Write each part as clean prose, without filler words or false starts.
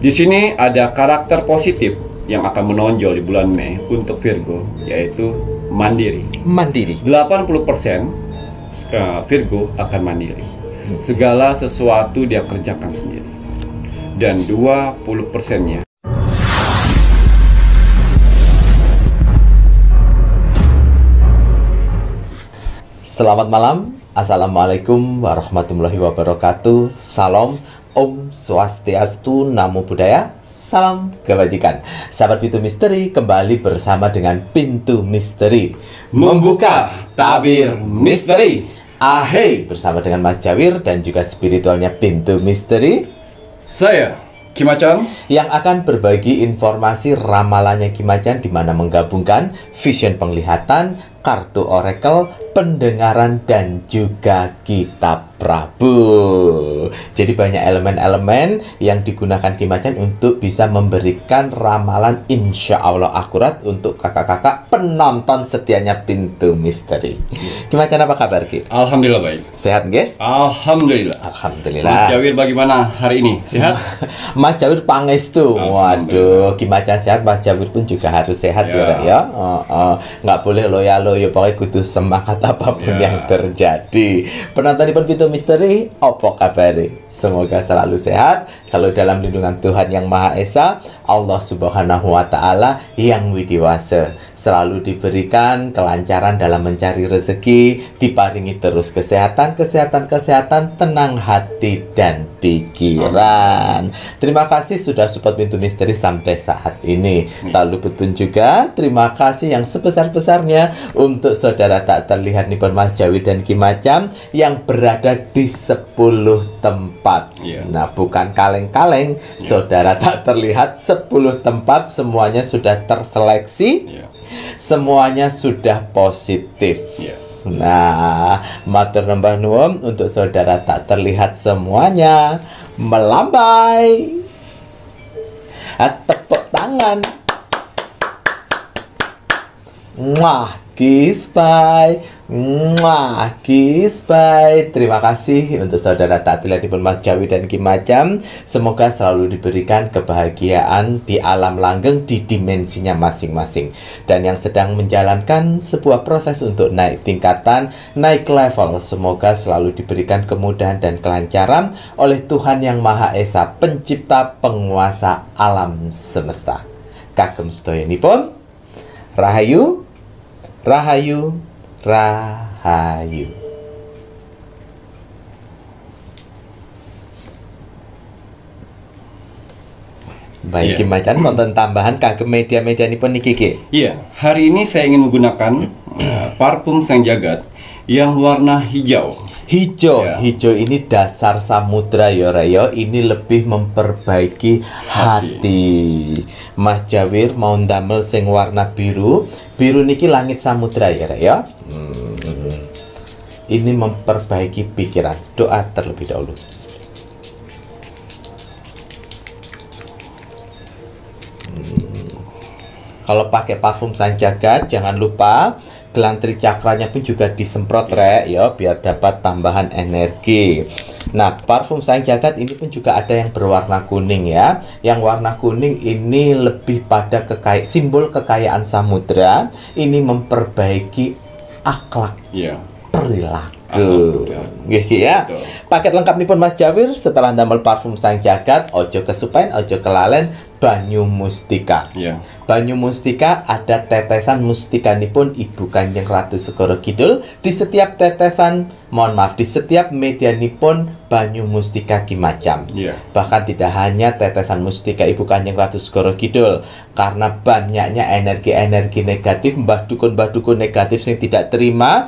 Di sini ada karakter positif yang akan menonjol di bulan Mei untuk Virgo, yaitu mandiri. Mandiri. 80% Virgo akan mandiri. Segala sesuatu dia kerjakan sendiri. Dan 20%-nya Selamat malam. Assalamualaikum warahmatullahi wabarakatuh. Salam Om Swastiastu, Namo Buddhaya, salam kebajikan. Sahabat Pintu Misteri, kembali bersama dengan Pintu Misteri membuka tabir misteri. Ahey, bersama dengan Mas Jawir dan juga spiritualnya Pintu Misteri, saya Ki Macan, yang akan berbagi informasi ramalannya Ki Macan, di mana menggabungkan vision penglihatan, kartu oracle, pendengaran, dan juga kitab Prabu. Jadi banyak elemen-elemen yang digunakan Ki Macan untuk bisa memberikan ramalan insya Allah akurat untuk kakak-kakak penonton setianya Pintu Misteri. Ki Macan, apa kabar Ki? alhamdulillah baik. Sehat nggih? Alhamdulillah. Alhamdulillah. Mas Jawir bagaimana hari ini? Sehat? Mas Jawir pangestu. Waduh, Ki Macan sehat, Mas Jawir pun juga harus sehat ya. Nggak boleh loyo-loyo, pokoknya kudu semangat apapun yang terjadi. Penonton di Pintu Misteri, opo kabari? Semoga selalu sehat, selalu dalam lindungan Tuhan Yang Maha Esa, Allah Subhanahu wa Ta'ala yang widiwasa. Selalu diberikan kelancaran dalam mencari rezeki, diparingi terus kesehatan, tenang hati dan pikiran. Terima kasih sudah support Pintu Misteri sampai saat ini. Tak luput pun juga terima kasih yang sebesar-besarnya untuk saudara tak terlihat nih, Mas Jawir dan Ki Macan yang berada di 10 tempat. Nah, bukan kaleng-kaleng, saudara tak terlihat 10 tempat, semuanya sudah terseleksi, semuanya sudah positif. Nah, matur nembah nuwun untuk saudara tak terlihat semuanya melambai. Tepuk tangan. Wah, kiss bye. Mwah, kiss bye. Terima kasih untuk saudara tak terlihat Mas Jawir dan Ki Macan. Semoga selalu diberikan kebahagiaan di alam langgeng, di dimensinya masing-masing. Dan yang sedang menjalankan sebuah proses untuk naik tingkatan, naik level, semoga selalu diberikan kemudahan dan kelancaran oleh Tuhan Yang Maha Esa, pencipta penguasa alam semesta. Kagem sedayanipun, Rahayu, Rahayu, Rahayu. Baik, Ki Macan, nonton tambahan kagem media-media nipun niki Ki. Iya, hari ini saya ingin menggunakan parfum Sang Jagat yang warna hijau. Hijau ini dasar samudra ya Rayo. Ini lebih memperbaiki hati. Mas Jawir mau ndamel sing warna biru. Biru niki langit samudra ya Rayo. Ini memperbaiki pikiran. Doa terlebih dahulu. Kalau pakai parfum Sang Jagat, jangan lupa gelantri cakranya pun juga disemprot ya, biar dapat tambahan energi. Nah, parfum Sang Jagat ini pun juga ada yang berwarna kuning ya. Yang warna kuning ini lebih pada simbol kekayaan samudra. Ini memperbaiki akhlak, perilaku. Ya. Paket lengkap nih pun Mas Jawir setelah ndamel parfum Sang Jagat, ojo kesupen, ojo kelalen banyu mustika. Banyu mustika ada tetesan mustika nipun Ibu Kanjeng Ratu Segoro Kidul. Di setiap tetesan, di setiap media nipun banyu mustika Ki Macan. Bahkan tidak hanya tetesan mustika Ibu Kanjeng Ratu Segoro Kidul, karena banyaknya energi-energi negatif, mbah dukun negatif yang tidak terima,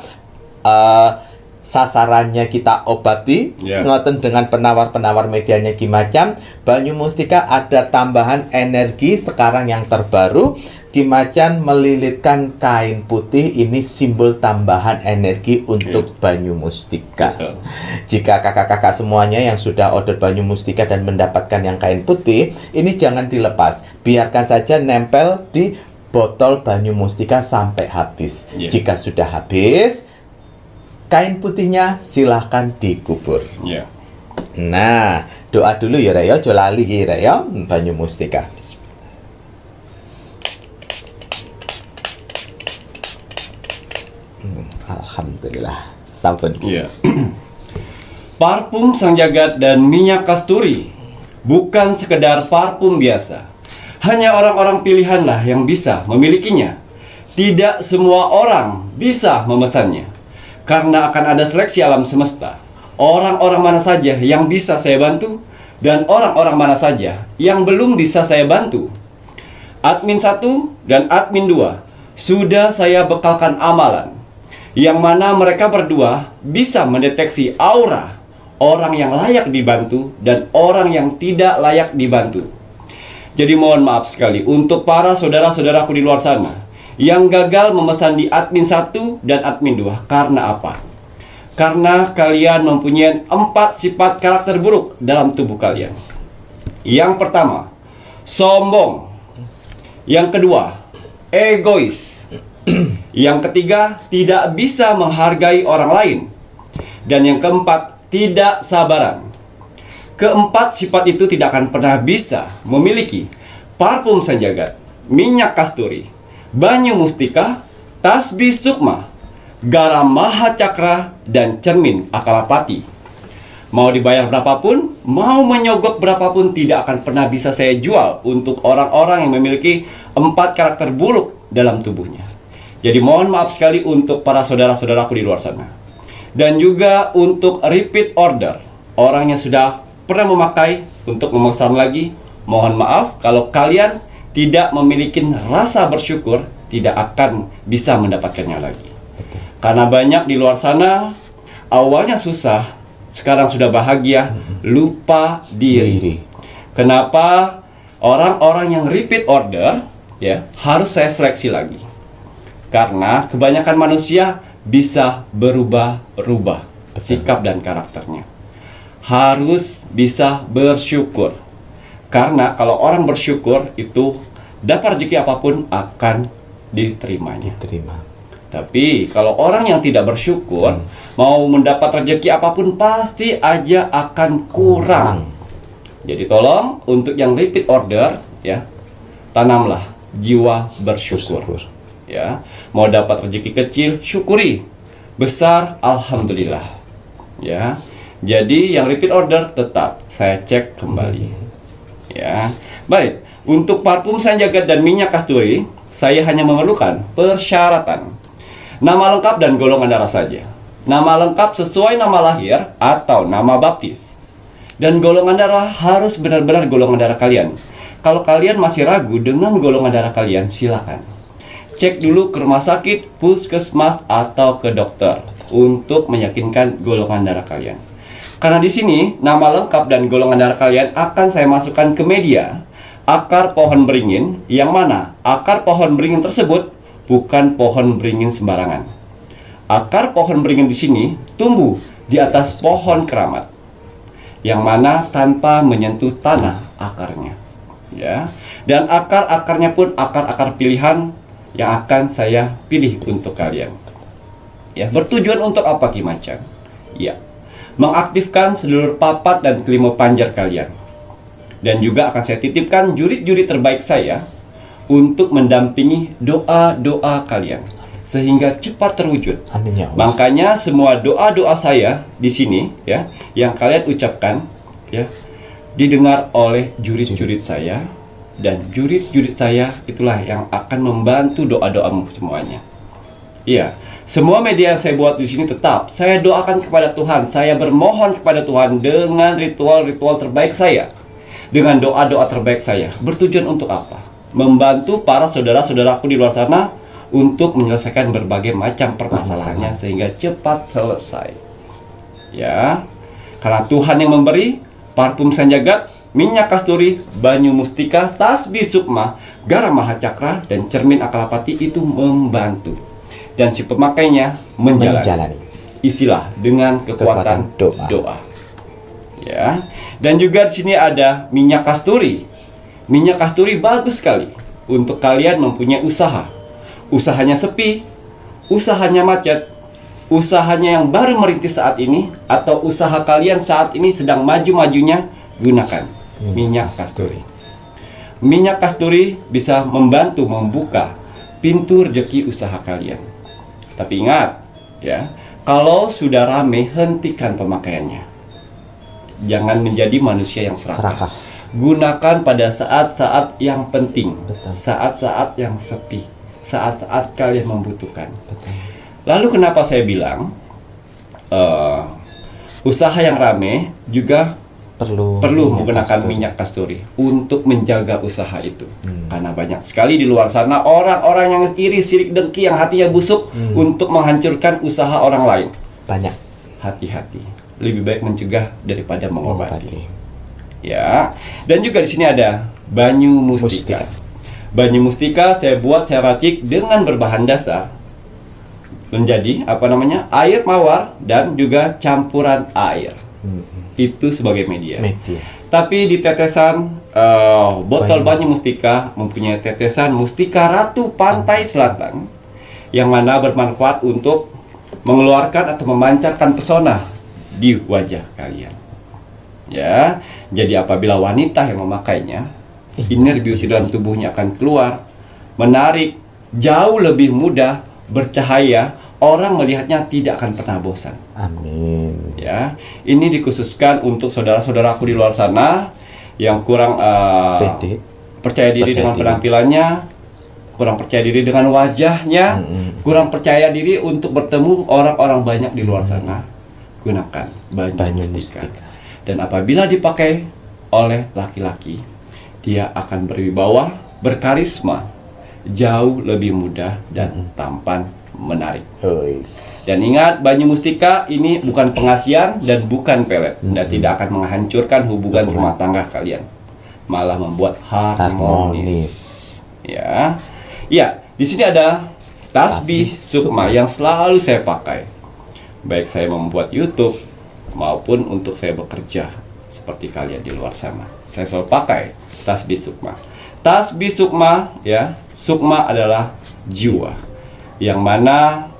sasarannya kita obati, ngoten dengan penawar-penawar medianya Ki Macan. Banyu mustika ada tambahan energi sekarang yang terbaru. Ki Macan melilitkan kain putih, ini simbol tambahan energi untuk banyu mustika. Jika kakak-kakak semuanya yang sudah order banyu mustika dan mendapatkan yang kain putih, ini jangan dilepas, biarkan saja nempel di botol banyu mustika sampai habis. Jika sudah habis, kain putihnya silahkan dikubur. Nah, doa dulu ya Rek ya, aja lali ki Rek ya. Banyu mustika. Alhamdulillah. Sampun. Iya. Parfum Sang Jagat dan minyak kasturi bukan sekedar parfum biasa. Hanya orang-orang pilihanlah yang bisa memilikinya. Tidak semua orang bisa memesannya. Karena akan ada seleksi alam semesta. Orang-orang mana saja yang bisa saya bantu dan orang-orang mana saja yang belum bisa saya bantu. Admin 1 dan admin 2 sudah saya bekalkan amalan yang mana mereka berdua bisa mendeteksi aura orang yang layak dibantu dan orang yang tidak layak dibantu. Jadi mohon maaf sekali untuk para saudara-saudaraku di luar sana yang gagal memesan di admin 1 dan admin 2. Karena apa? Karena kalian mempunyai 4 sifat karakter buruk dalam tubuh kalian. Yang pertama, sombong. Yang kedua, egois. Yang ketiga, tidak bisa menghargai orang lain. Dan yang keempat, tidak sabaran. Keempat sifat itu tidak akan pernah bisa memiliki parfum Sang Jagat, minyak kasturi, banyu mustika, tasbih sukma, garam maha cakra, dan cermin akalapati. Mau dibayar berapapun, mau menyogok berapapun, tidak akan pernah bisa saya jual untuk orang-orang yang memiliki 4 karakter buruk dalam tubuhnya. Jadi mohon maaf sekali untuk para saudara-saudaraku di luar sana. Dan juga untuk repeat order, orang yang sudah pernah memakai untuk memesan lagi, mohon maaf kalau kalian tidak memiliki rasa bersyukur, tidak akan bisa mendapatkannya lagi. Karena banyak di luar sana awalnya susah, sekarang sudah bahagia, lupa diri. Kenapa orang-orang yang repeat order ya harus saya seleksi lagi? Karena kebanyakan manusia bisa berubah-ubah sikap dan karakternya. Harus bisa bersyukur. Karena kalau orang bersyukur itu dapat rezeki apapun akan diterimanya. Tapi kalau orang yang tidak bersyukur mau mendapat rezeki apapun pasti aja akan kurang. Jadi tolong untuk yang repeat order ya, tanamlah jiwa bersyukur. Ya, mau dapat rezeki kecil syukuri, besar alhamdulillah. Ya. Jadi yang repeat order tetap saya cek kembali. Ya. Baik, untuk parfum Sang Jagat dan minyak kasturi saya hanya memerlukan persyaratan. Nama lengkap dan golongan darah saja. Nama lengkap sesuai nama lahir atau nama baptis. Dan golongan darah harus benar-benar golongan darah kalian. Kalau kalian masih ragu dengan golongan darah kalian, silakan cek dulu ke rumah sakit, puskesmas, atau ke dokter untuk meyakinkan golongan darah kalian. Karena di sini nama lengkap dan golongan darah kalian akan saya masukkan ke media akar pohon beringin, yang mana akar pohon beringin tersebut bukan pohon beringin sembarangan. Akar pohon beringin di sini tumbuh di atas pohon keramat, yang mana tanpa menyentuh tanah akarnya. Ya, dan akar-akarnya pun akar-akar pilihan yang akan saya pilih untuk kalian. Ya, bertujuan untuk apa Ki Macan? Ya, mengaktifkan seluruh papat dan kelima panjar kalian. Dan juga akan saya titipkan jurit-jurit terbaik saya untuk mendampingi doa-doa kalian sehingga cepat terwujud. Amin ya Allah. Makanya semua doa-doa saya di sini ya, yang kalian ucapkan ya, didengar oleh jurit-jurit saya. Dan jurit-jurit saya itulah yang akan membantu doa-doamu semuanya. Iya, semua media yang saya buat di sini tetap saya doakan kepada Tuhan. Saya bermohon kepada Tuhan dengan ritual-ritual terbaik saya, dengan doa-doa terbaik saya. Bertujuan untuk apa? Membantu para saudara-saudaraku di luar sana untuk menyelesaikan berbagai macam permasalahannya sehingga cepat selesai. Ya, karena Tuhan yang memberi parfum Sang Jagat, minyak kasturi, banyu mustika, tasbih sukma, garam maha cakra, dan cermin akalapati itu membantu. Dan si pemakainya menjalani. Isilah dengan kekuatan doa. Ya. Dan juga di sini ada minyak kasturi. Minyak kasturi bagus sekali untuk kalian mempunyai usaha. Usahanya sepi, usahanya macet, usahanya yang baru merintis saat ini, atau usaha kalian saat ini sedang maju-majunya, gunakan minyak kasturi. Minyak kasturi bisa membantu membuka pintu rezeki usaha kalian. Tapi ingat, ya, kalau sudah rame, hentikan pemakaiannya. Jangan menjadi manusia yang serakah. Gunakan pada saat-saat yang penting, saat-saat yang sepi, saat-saat kalian membutuhkan. Lalu kenapa saya bilang usaha yang rame juga perlu menggunakan minyak kasturi untuk menjaga usaha itu. Karena banyak sekali di luar sana orang-orang yang iri, sirik, dengki, yang hatinya busuk untuk menghancurkan usaha orang lain. Banyak. Hati-hati. Lebih baik mencegah daripada mengobati. Ya. Dan juga di sini ada banyu mustika. Banyu mustika saya buat, saya racik dengan berbahan dasar menjadi air mawar dan juga campuran air. Itu sebagai media. Tapi di tetesan botol banyu mustika mempunyai tetesan mustika ratu pantai selatan, yang mana bermanfaat untuk mengeluarkan atau memancarkan pesona di wajah kalian. Ya, jadi apabila wanita yang memakainya, inner beauty dalam tubuhnya akan keluar, menarik, jauh lebih mudah, bercahaya. Orang melihatnya tidak akan pernah bosan. Amin. Ya, ini dikhususkan untuk saudara-saudaraku di luar sana yang kurang percaya diri dengan penampilannya, kurang percaya diri dengan wajahnya, kurang percaya diri untuk bertemu orang-orang banyak di luar sana. Gunakan banyu mustika. Dan apabila dipakai oleh laki-laki, dia akan berwibawa, berkarisma, jauh lebih mudah dan tampan, menarik. Dan ingat, banyu mustika ini bukan pengasian dan bukan pelet, dan tidak akan menghancurkan hubungan rumah tangga kalian, malah membuat harmonis. Ya, di sini ada tasbih sukma yang selalu saya pakai, baik saya membuat YouTube maupun untuk saya bekerja seperti kalian di luar sana. Saya selalu pakai tasbih sukma. Tasbih sukma, ya, sukma adalah jiwa, yang mana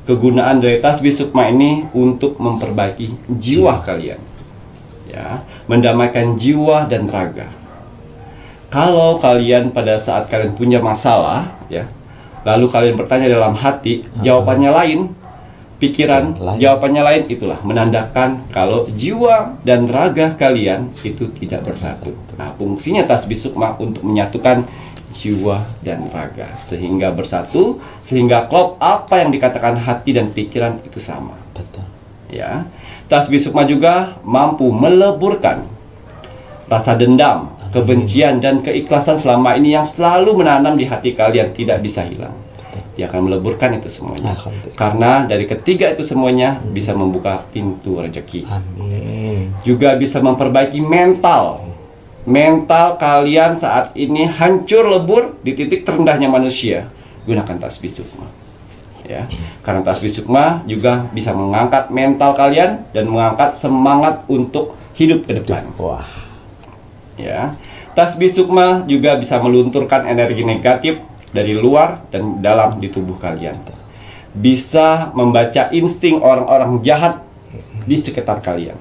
kegunaan dari tasbih sukma ini untuk memperbaiki jiwa kalian, ya, mendamaikan jiwa dan raga. Kalau kalian pada saat kalian punya masalah, ya, lalu kalian bertanya dalam hati, jawabannya lain, pikiran jawabannya lain, itulah menandakan kalau jiwa dan raga kalian itu tidak bersatu. Nah, fungsinya tasbih sukma untuk menyatukan jiwa dan raga sehingga bersatu, sehingga klop, apa yang dikatakan hati dan pikiran itu sama. Ya, tasbih sukma juga mampu meleburkan rasa dendam, kebencian dan keikhlasan selama ini yang selalu menanam di hati kalian, tidak bisa hilang. Dia akan meleburkan itu semuanya. Karena dari ketiga itu semuanya bisa membuka pintu rezeki. Amin. Juga bisa memperbaiki mental. Mental kalian saat ini hancur lebur di titik terendahnya manusia. Gunakan tasbih sukma. Ya, karena tasbih sukma juga bisa mengangkat mental kalian dan mengangkat semangat untuk hidup ke depan. Wah. Ya, tasbih sukma juga bisa melunturkan energi negatif dari luar dan dalam di tubuh kalian. Bisa membaca insting orang-orang jahat di sekitar kalian.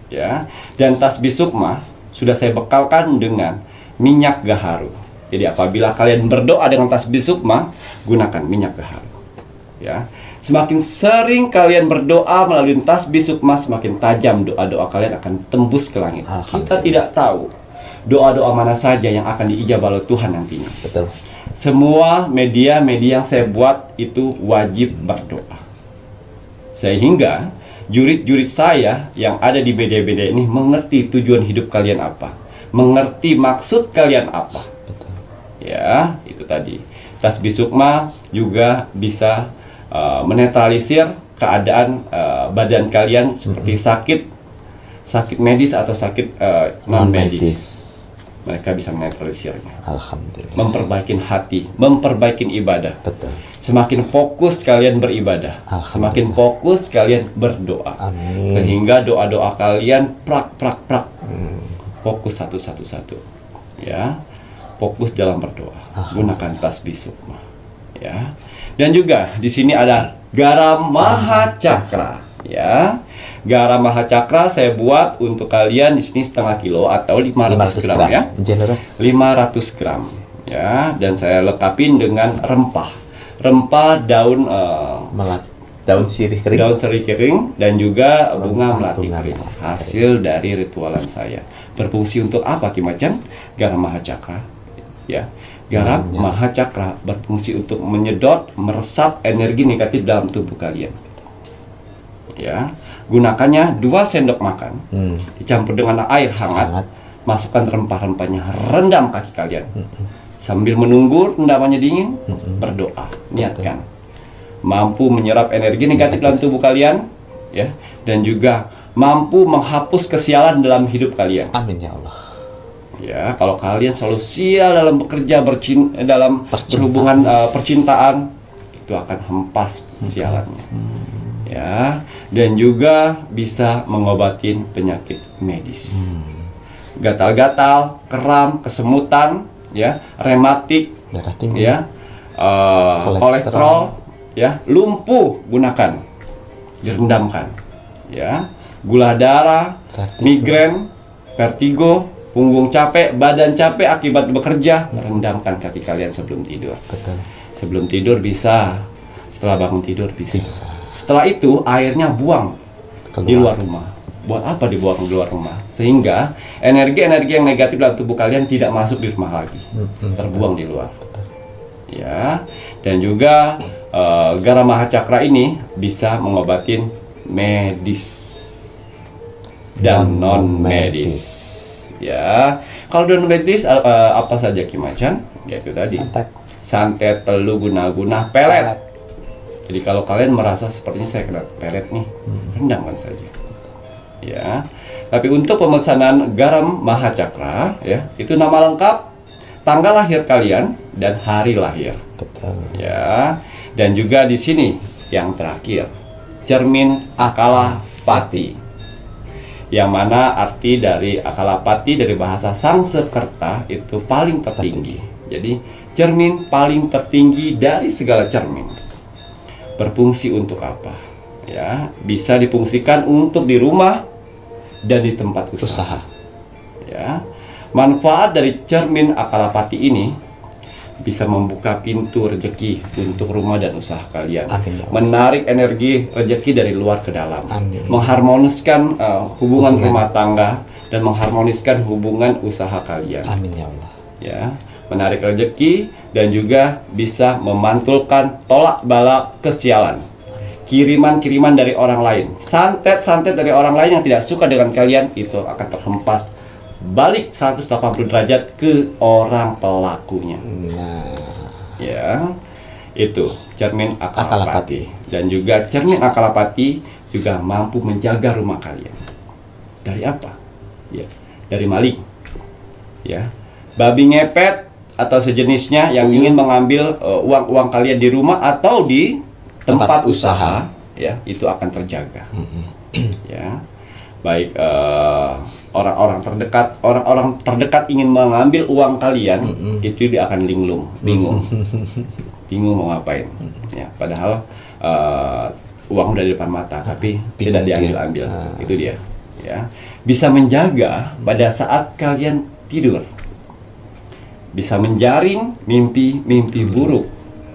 Ya, dan tasbih sukma sudah saya bekalkan dengan minyak gaharu. Jadi apabila kalian berdoa dengan tasbih sukma, gunakan minyak gaharu. Ya, semakin sering kalian berdoa melalui tasbih sukma, semakin tajam doa-doa kalian akan tembus ke langit. Kita tidak tahu doa-doa mana saja yang akan diijabah oleh Tuhan nantinya. Betul. Semua media-media yang saya buat itu wajib berdoa. Sehingga jurid-jurid saya yang ada di media-media ini mengerti tujuan hidup kalian apa, mengerti maksud kalian apa. Ya, itu tadi. Tasbih sukma juga bisa menetralisir keadaan badan kalian seperti sakit medis atau sakit non medis. Mereka bisa menetralisirnya. Alhamdulillah. Memperbaiki hati, memperbaiki ibadah. Betul. Semakin fokus kalian beribadah, semakin fokus kalian berdoa. Amin. Sehingga doa-doa kalian prak. Fokus satu. Ya. Fokus dalam berdoa. Gunakan tasbih sukma. Ya. Dan juga di sini ada garam Mahacakra, ya. Garam Mahacakra saya buat untuk kalian di sini setengah kilo atau 500 gram ya. Generous. 500 gram ya, dan saya lekapin dengan rempah daun daun sirih kering. Daun sirih kering dan juga bunga melati bunga kering. melati. Hasil dari ritualan saya. Berfungsi untuk apa Ki Macan? Garam Mahacakra. Ya. Garam Mahacakra berfungsi untuk menyedot, meresap energi negatif dalam tubuh kalian. Ya. Gunakannya 2 sendok makan. Dicampur dengan air hangat. Masukkan rempah-rempahnya, rendam kaki kalian. Sambil menunggu rendamannya dingin, berdoa, niatkan. Mampu menyerap energi negatif dalam tubuh kalian, ya, dan juga mampu menghapus kesialan dalam hidup kalian. Amin ya Allah. Ya, kalau kalian selalu sial dalam bekerja, dalam berhubungan percintaan, itu akan hempas sialannya. Ya, dan juga bisa mengobatin penyakit medis. Gatal-gatal, kram, kesemutan, ya, rematik, Darah tinggi. ya, kolesterol, ya, lumpuh, gunakan, direndamkan, ya, gula darah, migrain, vertigo, punggung capek, badan capek akibat bekerja, rendamkan kaki kalian sebelum tidur. Betul. Sebelum tidur bisa, setelah bangun tidur bisa. Setelah itu airnya buang di luar rumah. Buat apa dibuang di luar rumah? Sehingga energi-energi yang negatif dalam tubuh kalian tidak masuk di rumah lagi, terbuang di luar. Ya, dan juga garam Mahacakra ini bisa mengobatin medis dan non medis. Ya, kalau non medis apa saja Ki Macan? Ya itu tadi. Santet, telu, guna-guna, pelet. Jadi kalau kalian merasa sepertinya saya kena pelet nih, rendamkan saja. Ya, tapi untuk pemesanan garam Mahacakra, ya, itu nama lengkap, tanggal lahir kalian dan hari lahir. Betul. Ya, dan juga di sini yang terakhir, cermin Akalapati, yang mana arti dari Akalapati dari bahasa Sanskerta itu paling tertinggi. Jadi cermin paling tertinggi dari segala cermin. Berfungsi untuk apa? Ya, bisa difungsikan untuk di rumah dan di tempat usaha. Ya, manfaat dari cermin Akalapati ini bisa membuka pintu rezeki untuk rumah dan usaha kalian. Amin. Menarik energi rezeki dari luar ke dalam. Amin. Mengharmoniskan hubungan rumah tangga dan mengharmoniskan hubungan usaha kalian. Amin ya Allah. Ya, menarik rezeki dan juga bisa memantulkan tolak bala kesialan. Kiriman-kiriman dari orang lain, santet-santet dari orang lain yang tidak suka dengan kalian itu akan terhempas balik 180 derajat ke orang pelakunya. Nah, Ya, itu cermin Akalapati. Dan juga cermin Akalapati juga mampu menjaga rumah kalian. Dari apa? Ya, dari maling. Ya, babi ngepet atau sejenisnya yang ingin mengambil uang-uang kalian di rumah atau di tempat usaha, ya, itu akan terjaga. Ya, baik orang-orang terdekat ingin mengambil uang kalian, itu dia akan bingung mau ngapain. Ya, padahal uang udah di depan mata, tapi tidak diambil. Itu dia. Ya, bisa menjaga pada saat kalian tidur, bisa menjaring mimpi-mimpi buruk,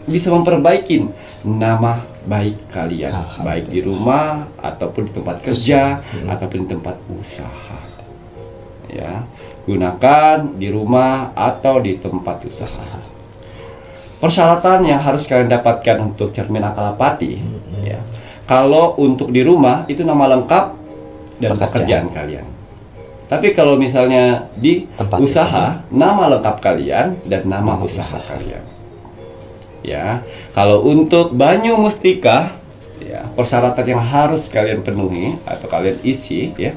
bisa memperbaiki nama baik kalian, baik di rumah ataupun di tempat kerja ataupun di tempat usaha. Ya, gunakan di rumah atau di tempat usaha. Persyaratan yang harus kalian dapatkan untuk cermin Akalapati, ya. Kalau untuk di rumah itu nama lengkap dan pekerjaan kalian. Tapi kalau misalnya di tempat usaha, nama lengkap kalian dan nama usaha kalian. Ya, kalau untuk Banyu Mustika, ya, persyaratan yang harus kalian penuhi atau kalian isi, ya,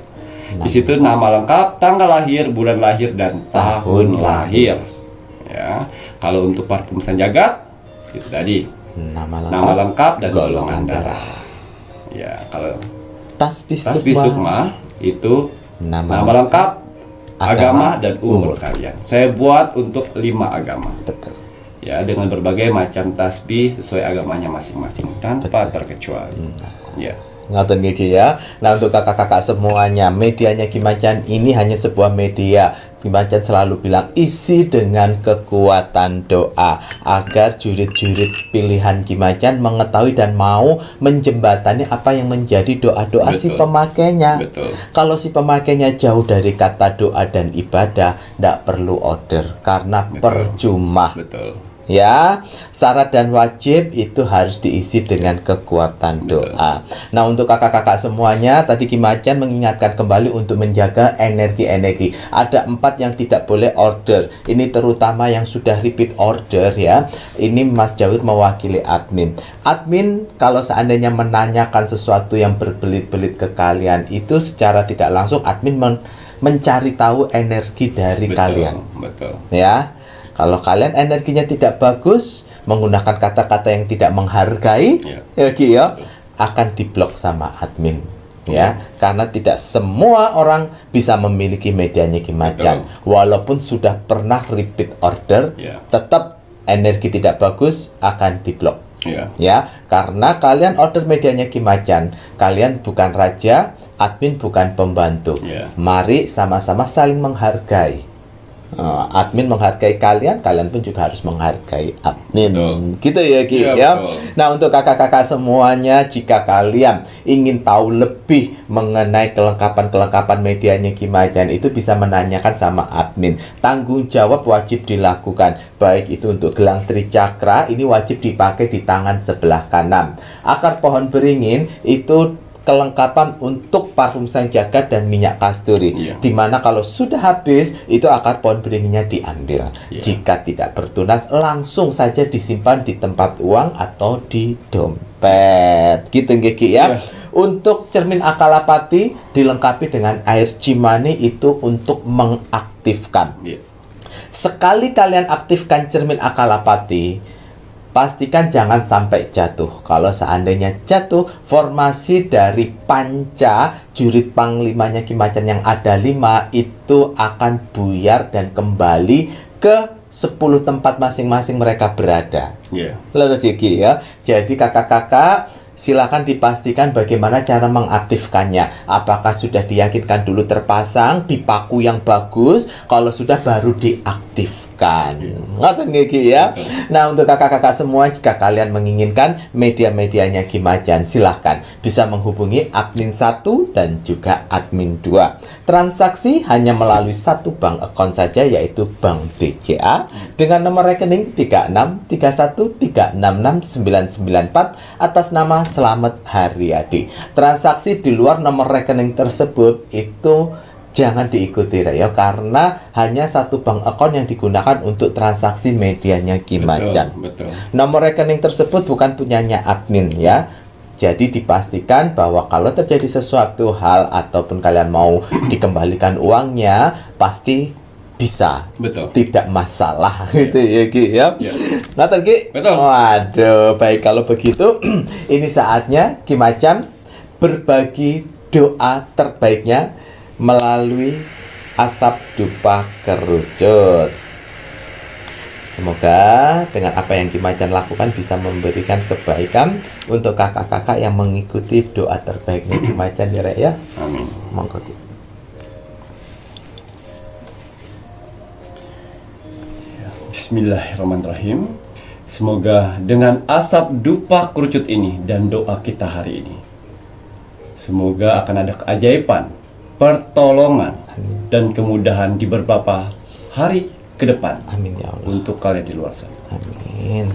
di situ nama lengkap, tanggal lahir, bulan lahir, dan tahun lahir. Ya, kalau untuk parfum Sanjagat, itu tadi nama lengkap dan golongan darah. Ya, kalau Tasbih Sukma itu nama lengkap, agama dan umur kalian. Saya buat untuk 5 agama. Betul. Ya, dengan berbagai macam tasbih sesuai agamanya masing-masing tanpa terkecuali. Ya. Ngoten iki ya. Nah, untuk kakak-kakak semuanya, medianya Ki Macan ini hanya sebuah media. Ki Macan selalu bilang isi dengan kekuatan doa agar jurid-jurid pilihan Ki Macan mengetahui dan mau menjembatani apa yang menjadi doa-doa si Betul. pemakainya. Betul. Kalau si pemakainya jauh dari kata doa dan ibadah, tidak perlu order karena percuma. Betul. Ya, syarat dan wajib itu harus diisi dengan kekuatan doa. Nah, untuk kakak-kakak semuanya, tadi Ki Macan mengingatkan kembali untuk menjaga energi-energi. Ada 4 yang tidak boleh order. Ini terutama yang sudah repeat order ya. Ini Mas Jawir mewakili admin. Admin kalau seandainya menanyakan sesuatu yang berbelit-belit ke kalian, itu secara tidak langsung admin mencari tahu energi dari kalian. Betul. Ya. Kalau kalian energinya tidak bagus, menggunakan kata-kata yang tidak menghargai, akan diblok sama admin. Ya, karena tidak semua orang bisa memiliki medianya Ki Macan. Walaupun sudah pernah repeat order, tetap energi tidak bagus akan diblok. Ya, karena kalian order medianya Ki Macan, kalian bukan raja, admin bukan pembantu. Mari sama-sama saling menghargai. Admin menghargai kalian, kalian pun juga harus menghargai admin. Gitu ya Ki ya. Nah, untuk kakak-kakak semuanya, jika kalian ingin tahu lebih mengenai kelengkapan medianya Ki Macan, itu bisa menanyakan sama admin. Tanggung jawab wajib dilakukan. Baik itu untuk gelang tricakra, ini wajib dipakai di tangan sebelah kanan. Akar pohon beringin itu kelengkapan untuk parfum sang jagat dan minyak kasturi, dimana kalau sudah habis itu akar pohon beringinnya diambil. Jika tidak bertunas, langsung saja disimpan di tempat uang atau di dompet. Gitu Ki ya. Untuk cermin akalapati dilengkapi dengan air cimani, itu untuk mengaktifkan. Sekali kalian aktifkan cermin akalapati, pastikan jangan sampai jatuh. Kalau seandainya jatuh, formasi dari panca jurid panglimanya Ki Macan yang ada 5 itu akan buyar dan kembali ke 10 tempat masing-masing mereka berada. Lalu Ki ya. Jadi kakak-kakak, silakan dipastikan bagaimana cara mengaktifkannya. Apakah sudah diyakinkan dulu terpasang di paku yang bagus? Kalau sudah baru diaktifkan. Ngoten Ki ya. Nah, untuk kakak-kakak semua, jika kalian menginginkan media-medianya Ki Macan, silahkan bisa menghubungi admin 1 dan juga admin 2. Transaksi hanya melalui satu bank account saja, yaitu Bank BCA dengan nomor rekening 3631366994 atas nama Selamat Haryadi. Transaksi di luar nomor rekening tersebut itu jangan diikuti ya, karena hanya satu bank account yang digunakan untuk transaksi medianya Ki Macan. Nomor rekening tersebut bukan punyanya admin ya. Jadi dipastikan bahwa kalau terjadi sesuatu hal ataupun kalian mau dikembalikan uangnya, pasti bisa, tidak masalah gitu ya Ki ya. Nah Ki, waduh, baik kalau begitu ini saatnya Ki Macan berbagi doa terbaiknya melalui asap dupa kerucut. Semoga dengan apa yang Ki Macan lakukan bisa memberikan kebaikan untuk kakak-kakak yang mengikuti doa terbaiknya Ki Macan ya. Amin. Monggo Ki. Bismillahirrahmanirrahim. Semoga dengan asap dupa kerucut ini dan doa kita hari ini, semoga akan ada keajaiban, pertolongan, dan kemudahan di beberapa hari ke depan. Amin ya Allah. Untuk kalian di luar sana. Amin.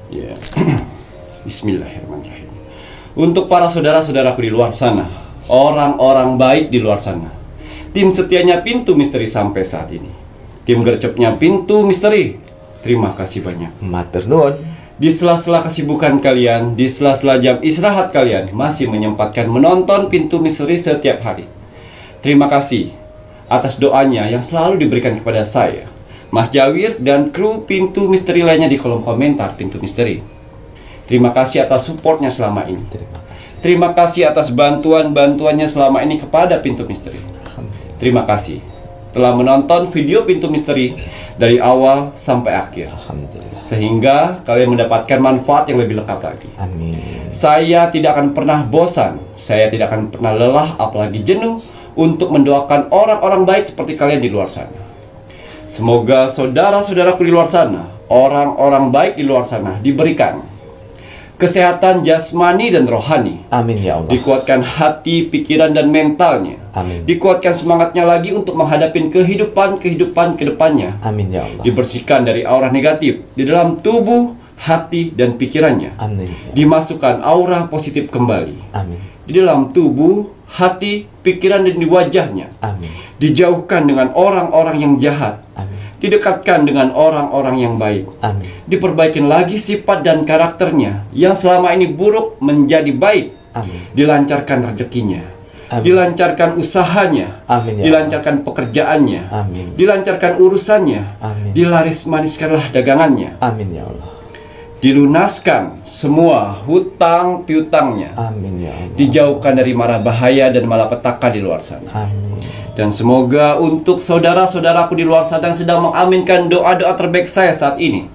Ya. Bismillahirrahmanirrahim. Untuk para saudara-saudaraku di luar sana, orang-orang baik di luar sana, tim setianya Pintu Misteri sampai saat ini, tim gercepnya Pintu Misteri, terima kasih banyak. Matur nuwun. Di sela-sela kesibukan kalian, di sela-sela jam istirahat kalian, masih menyempatkan menonton Pintu Misteri setiap hari. Terima kasih atas doanya yang selalu diberikan kepada saya, Mas Jawir, dan kru Pintu Misteri lainnya di kolom komentar Pintu Misteri. Terima kasih atas supportnya selama ini. Terima kasih atas bantuan-bantuannya selama ini kepada Pintu Misteri. Terima kasih. telah menonton video Pintu Misteri dari awal sampai akhir. Alhamdulillah. Sehingga kalian mendapatkan manfaat yang lebih lengkap lagi. Amin. Saya tidak akan pernah bosan, saya tidak akan pernah lelah, apalagi jenuh untuk mendoakan orang-orang baik seperti kalian di luar sana. Semoga saudara-saudaraku di luar sana, orang-orang baik di luar sana, diberikan kesehatan jasmani dan rohani. Amin ya Allah. Dikuatkan hati, pikiran, dan mentalnya. Amin. Dikuatkan semangatnya lagi untuk menghadapi kehidupan ke depannya. Amin ya Allah. Dibersihkan dari aura negatif di dalam tubuh, hati, dan pikirannya. Amin. Ya. Dimasukkan aura positif kembali Amin. di dalam tubuh, hati, pikiran, dan di wajahnya. Amin. Dijauhkan dengan orang-orang yang jahat. Amin. Didekatkan dengan orang-orang yang baik. Amin. Diperbaikin lagi sifat dan karakternya yang selama ini buruk menjadi baik. Amin. Dilancarkan rezekinya. Amin. Dilancarkan usahanya. Amin ya Dilancarkan pekerjaannya. Amin. Dilancarkan urusannya. Amin. Dilaris maniskanlah dagangannya. Amin ya Allah. Dilunaskan semua hutang piutangnya. Amin ya Allah. Dijauhkan dari mara bahaya dan malapetaka di luar sana. Amin. Dan semoga untuk saudara-saudaraku di luar sana yang sedang mengaminkan doa-doa terbaik saya saat ini,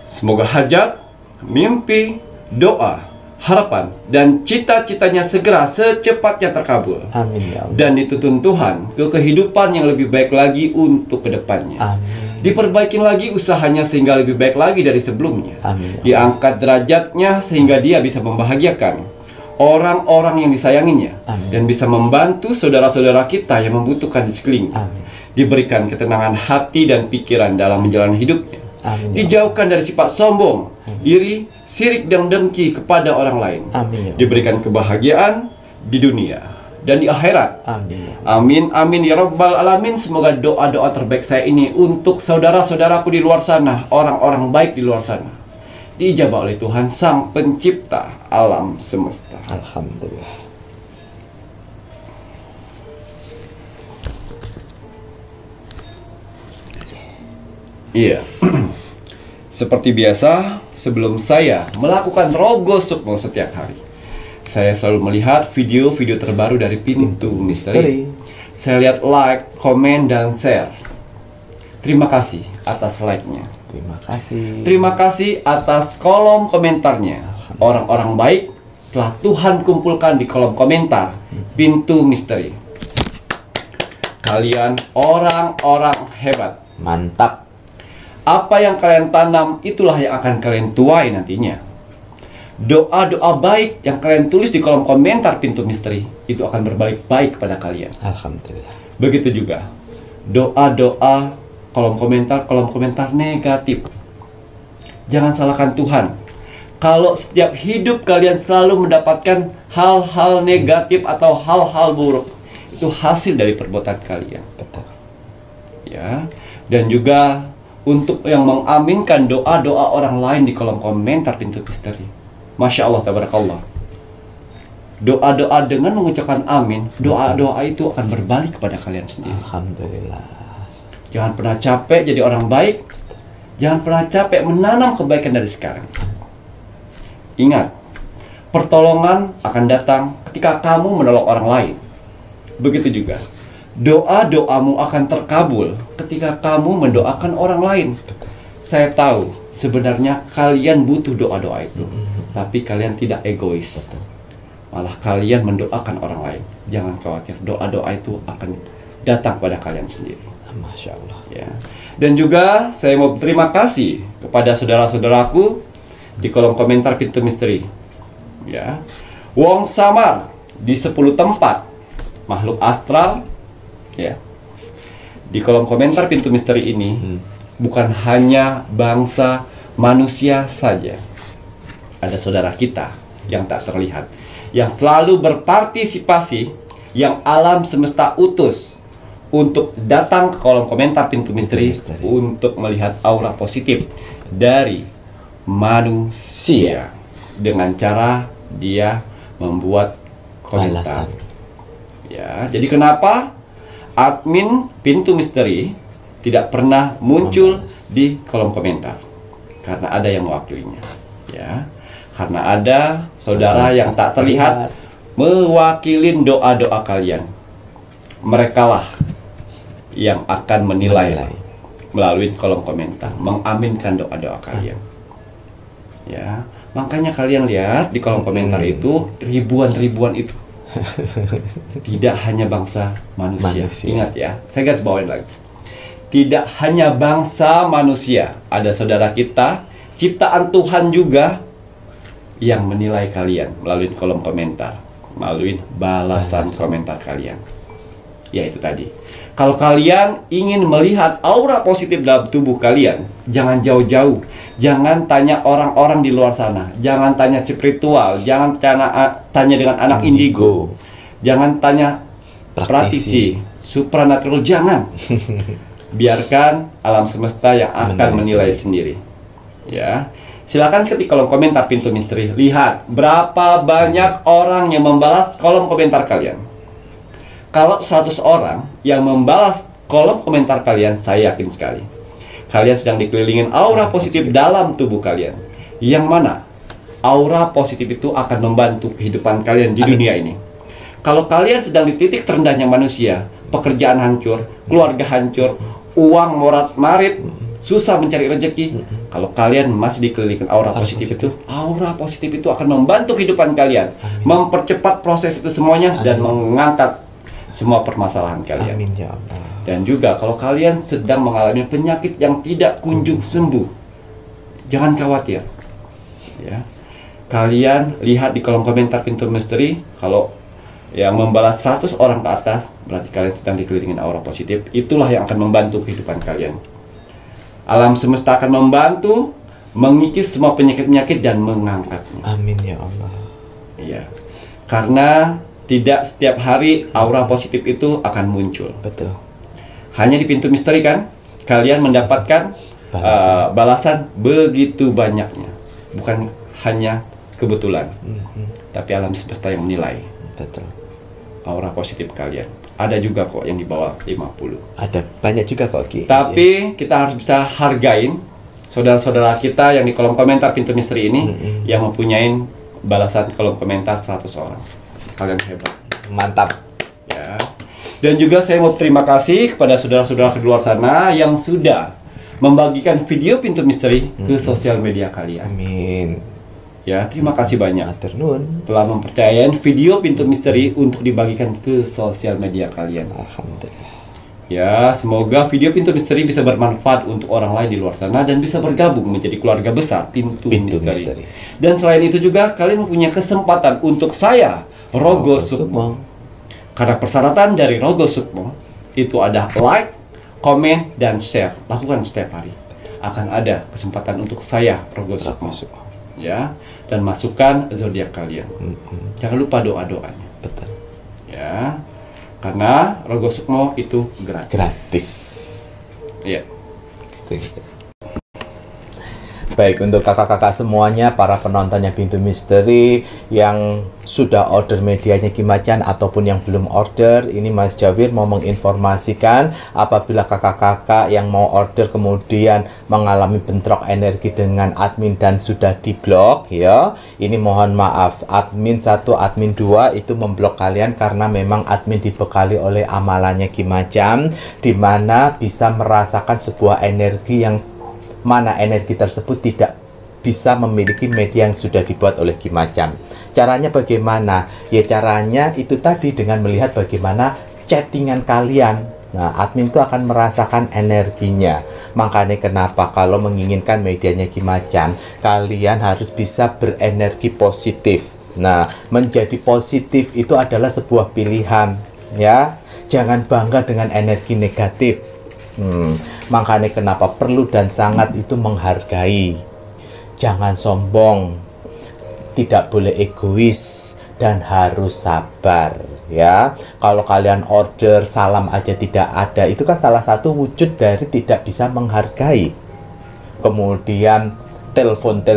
semoga hajat, mimpi, doa, harapan, dan cita-citanya segera secepatnya terkabul. Amin ya Allah. Dan dituntun Tuhan ke kehidupan yang lebih baik lagi untuk kedepannya. Amin. Diperbaikin lagi usahanya sehingga lebih baik lagi dari sebelumnya. Amin. Diangkat derajatnya sehingga dia bisa membahagiakan orang-orang yang disayanginya. Amin. Dan bisa membantu saudara-saudara kita yang membutuhkan di sekelilingnya. Amin. Diberikan ketenangan hati dan pikiran dalam menjalani hidupnya. Amin. Dijauhkan dari sifat sombong, iri, sirik, dan dengki kepada orang lain. Amin. Diberikan kebahagiaan di dunia dan di akhirat. Amin. Amin, amin ya rabbal alamin. Semoga doa-doa terbaik saya ini untuk saudara-saudaraku di luar sana, orang-orang baik di luar sana, diijabah oleh Tuhan Sang Pencipta alam semesta. Alhamdulillah. Iya. Seperti biasa, sebelum saya melakukan rogo sukmo setiap hari, saya selalu melihat video-video terbaru dari Pintu Misteri. Saya lihat like, komen, dan share. Terima kasih atas like-nya. Terima kasih. Terima kasih atas kolom komentarnya. Orang-orang baik telah Tuhan kumpulkan di kolom komentar Pintu Misteri. Kalian orang-orang hebat. Mantap. Apa yang kalian tanam, itulah yang akan kalian tuai nantinya. Doa-doa baik yang kalian tulis di kolom komentar Pintu Misteri, itu akan berbalik baik kepada kalian. Alhamdulillah. Begitu juga doa-doa kolom komentar negatif. Jangan salahkan Tuhan. Kalau setiap hidup kalian selalu mendapatkan hal-hal negatif atau hal-hal buruk, itu hasil dari perbuatan kalian. Betul. Ya. Dan juga untuk yang mengaminkan doa-doa orang lain di kolom komentar Pintu Misteri. Masya Allah, tabarakallah. Doa-doa dengan mengucapkan amin, doa-doa itu akan berbalik kepada kalian sendiri. Alhamdulillah. Jangan pernah capek jadi orang baik. Jangan pernah capek menanam kebaikan dari sekarang. Ingat, pertolongan akan datang ketika kamu menolong orang lain. Begitu juga doa-doamu akan terkabul ketika kamu mendoakan orang lain. Saya tahu sebenarnya kalian butuh doa-doa itu, tapi kalian tidak egois. Malah kalian mendoakan orang lain. Jangan khawatir, doa-doa itu akan datang pada kalian sendiri. Masya Allah. Ya. Dan juga saya mau berterima kasih kepada saudara-saudaraku di kolom komentar Pintu Misteri. Ya. Wong Samar di 10 tempat, makhluk astral. Ya. Di kolom komentar Pintu Misteri ini bukan hanya bangsa manusia saja. Ada saudara kita yang tak terlihat, yang selalu berpartisipasi, yang alam semesta utus untuk datang ke kolom komentar Pintu Misteri untuk melihat aura positif dari manusia dengan cara dia membuat komentar. Balasan. Ya, jadi kenapa admin Pintu Misteri tidak pernah muncul di kolom komentar? Karena ada yang mewakilinya. Ya, karena ada saudara yang tak terlihat mewakilin doa-doa kalian. Merekalah yang akan menilai melalui kolom komentar, mengaminkan doa-doa kalian. Ya, makanya kalian lihat di kolom komentar itu ribuan itu. Tidak hanya bangsa manusia. Ingat ya, saya garis bawain lagi. Tidak hanya bangsa manusia, ada saudara kita, ciptaan Tuhan juga yang menilai kalian melalui kolom komentar, melalui balasan komentar kalian. Ya itu tadi. Kalau kalian ingin melihat aura positif dalam tubuh kalian, jangan jauh-jauh. Jangan tanya orang-orang di luar sana. Jangan tanya spiritual. Jangan tanya dengan anak indigo. Jangan tanya praktisi, supranatural. Jangan. Biarkan alam semesta yang akan menilai sendiri. Ya. Silakan ketik kolom komentar Pintu Misteri. Lihat berapa banyak orang yang membalas kolom komentar kalian. Kalau 100 orang yang membalas kolom komentar kalian, saya yakin sekali kalian sedang dikelilingin aura positif dalam tubuh kalian. Yang mana aura positif itu akan membantu kehidupan kalian di dunia ini. Kalau kalian sedang di titik terendahnya manusia, pekerjaan hancur, keluarga hancur, uang morat-marit, susah mencari rezeki, kalau kalian masih dikelilingin aura positif itu, aura positif itu akan membantu kehidupan kalian, mempercepat proses itu semuanya, dan mengangkat semua permasalahan kalian. Amin ya Allah. Dan juga kalau kalian sedang mengalami penyakit yang tidak kunjung sembuh, jangan khawatir. Ya. Kalian lihat di kolom komentar Pintu Misteri, kalau yang membalas 100 orang ke atas, berarti kalian sedang dikelilingin aura positif. Itulah yang akan membantu kehidupan kalian. Alam semesta akan membantu mengikis semua penyakit-penyakit dan mengangkatnya. Amin ya Allah. Iya. Karena tidak setiap hari aura positif itu akan muncul. Betul. Hanya di Pintu Misteri kan kalian mendapatkan balasan begitu banyaknya. Bukan hanya kebetulan, tapi alam semesta yang menilai. Betul. Aura positif kalian. Ada juga kok yang di bawah 50. Ada banyak juga kok Ki. Tapi kita harus bisa hargain saudara-saudara kita yang di kolom komentar Pintu Misteri ini yang mempunyai balasan kolom komentar 100 orang. Kalian hebat. Mantap. Ya. Dan juga saya mau terima kasih kepada saudara-saudara di luar sana yang sudah membagikan video Pintu Misteri ke sosial media kalian. Amin. Ya, terima kasih banyak Matur nuwun. telah mempercayakan video Pintu Misteri untuk dibagikan ke sosial media kalian. Alhamdulillah. Ya, semoga video Pintu Misteri bisa bermanfaat untuk orang lain di luar sana dan bisa bergabung menjadi keluarga besar Pintu Misteri. Dan selain itu juga kalian mempunyai kesempatan untuk saya, Rogo Sukmo. Karena persyaratan dari Rogo Sukmo itu ada like, komen, dan share. Lakukan setiap hari. Akan ada kesempatan untuk saya, Rogo Sukmo. Ya, dan masukkan zodiak kalian. Jangan lupa doa-doanya. Betul. Ya. Karena Rogo Sukmo itu gratis. Iya. Baik, untuk kakak-kakak semuanya, para penonton yang Pintu Misteri yang sudah order medianya Ki Macan ataupun yang belum order, ini Mas Jawir mau menginformasikan apabila kakak-kakak yang mau order kemudian mengalami bentrok energi dengan admin dan sudah diblok ya, ini mohon maaf, admin 1, admin 2 itu memblok kalian karena memang admin dibekali oleh amalannya Ki Macan, di mana bisa merasakan sebuah energi yang mana energi tersebut tidak bisa memiliki media yang sudah dibuat oleh Ki Macan. Caranya bagaimana? Ya caranya itu tadi dengan melihat bagaimana chattingan kalian. Nah, admin itu akan merasakan energinya. Makanya kenapa kalau menginginkan medianya Ki Macan, kalian harus bisa berenergi positif. Nah, menjadi positif itu adalah sebuah pilihan, ya. Jangan bangga dengan energi negatif. Makanya kenapa perlu dan sangat itu menghargai, jangan sombong, tidak boleh egois, dan harus sabar ya. Kalau kalian order salam aja tidak ada, itu kan salah satu wujud dari tidak bisa menghargai. Kemudian telepon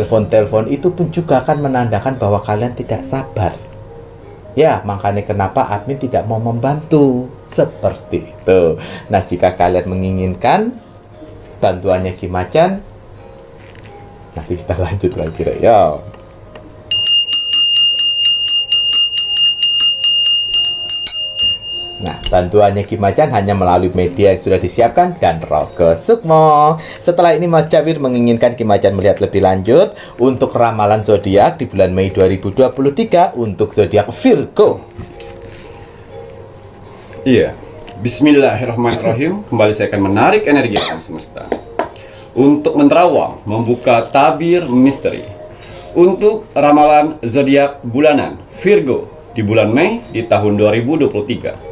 itu pun juga akan menandakan bahwa kalian tidak sabar. Ya, makanya kenapa admin tidak mau membantu seperti itu. Nah, jika kalian menginginkan bantuannya Ki Macan, nanti kita lanjut lagi ya. Nah, bantuannya Ki Macan hanya melalui media yang sudah disiapkan dan Rogo Sukmo. Setelah ini Mas Jawir menginginkan Ki Macan melihat lebih lanjut untuk ramalan zodiak di bulan Mei 2023 untuk zodiak Virgo. Iya. Bismillahirrahmanirrahim. Kembali saya akan menarik energi alam semesta untuk menerawang, membuka tabir misteri untuk ramalan zodiak bulanan Virgo di bulan Mei di tahun 2023.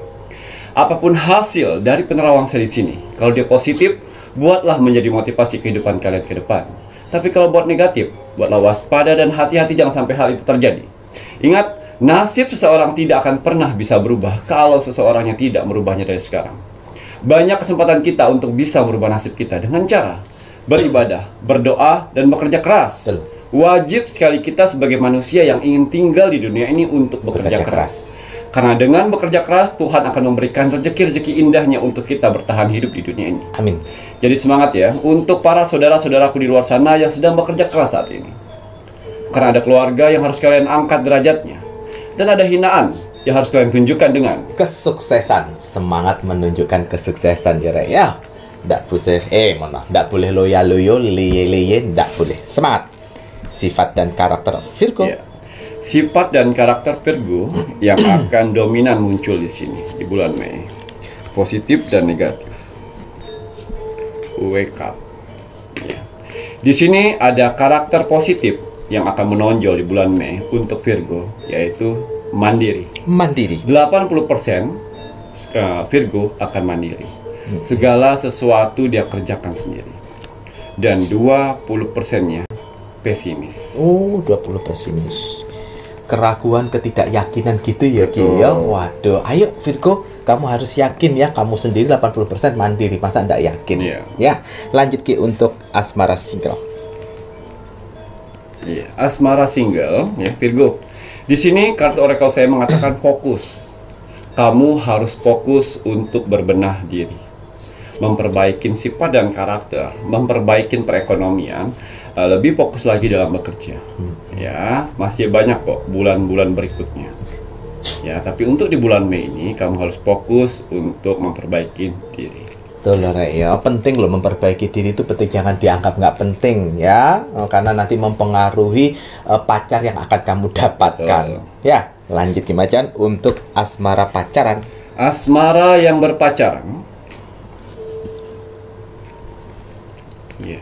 Apapun hasil dari penerawang saya di sini, kalau dia positif, buatlah menjadi motivasi kehidupan kalian ke depan. Tapi kalau buat negatif, buatlah waspada dan hati-hati jangan sampai hal itu terjadi. Ingat, nasib seseorang tidak akan pernah bisa berubah kalau seseorangnya tidak merubahnya dari sekarang. Banyak kesempatan kita untuk bisa merubah nasib kita dengan cara beribadah, berdoa, dan bekerja keras. Wajib sekali kita sebagai manusia yang ingin tinggal di dunia ini untuk bekerja keras. Karena dengan bekerja keras, Tuhan akan memberikan rezeki-rezeki indahnya untuk kita bertahan hidup di dunia ini. Amin. Jadi semangat ya, untuk para saudara-saudaraku di luar sana yang sedang bekerja keras saat ini. Karena ada keluarga yang harus kalian angkat derajatnya. Dan ada hinaan yang harus kalian tunjukkan dengan kesuksesan. Semangat menunjukkan kesuksesan, Jere. Ya, ndak boleh loyo, liye, ndak boleh. Semangat. Sifat dan karakter Virgo. Ya. Sifat dan karakter Virgo yang akan dominan muncul di sini di bulan Mei. Positif dan negatif. Wake up. Ya. Di sini ada karakter positif yang akan menonjol di bulan Mei untuk Virgo, yaitu mandiri. Mandiri. 80% Virgo akan mandiri. Segala sesuatu dia kerjakan sendiri. Dan 20%-nya pesimis. 20 pesimis. Keraguan, ketidakyakinan gitu ya Ki ya. Waduh, ayo Virgo, kamu harus yakin ya, kamu sendiri 80% mandiri, masa ndak yakin? Iya. Ya, lanjut Ki untuk asmara single. Iya, asmara single ya Virgo. Di sini kartu oracle saya mengatakan fokus. Kamu harus fokus untuk berbenah diri, memperbaiki sifat dan karakter, memperbaiki perekonomian, lebih fokus lagi dalam bekerja. Ya, masih banyak kok bulan-bulan berikutnya. Ya, tapi untuk di bulan Mei ini kamu harus fokus untuk memperbaiki diri. Betul Rek ya, penting loh memperbaiki diri itu penting, jangan dianggap nggak penting ya, karena nanti mempengaruhi pacar yang akan kamu dapatkan. Betul. Ya, lanjut Ki Macan untuk asmara pacaran. Asmara yang berpacaran. Ya.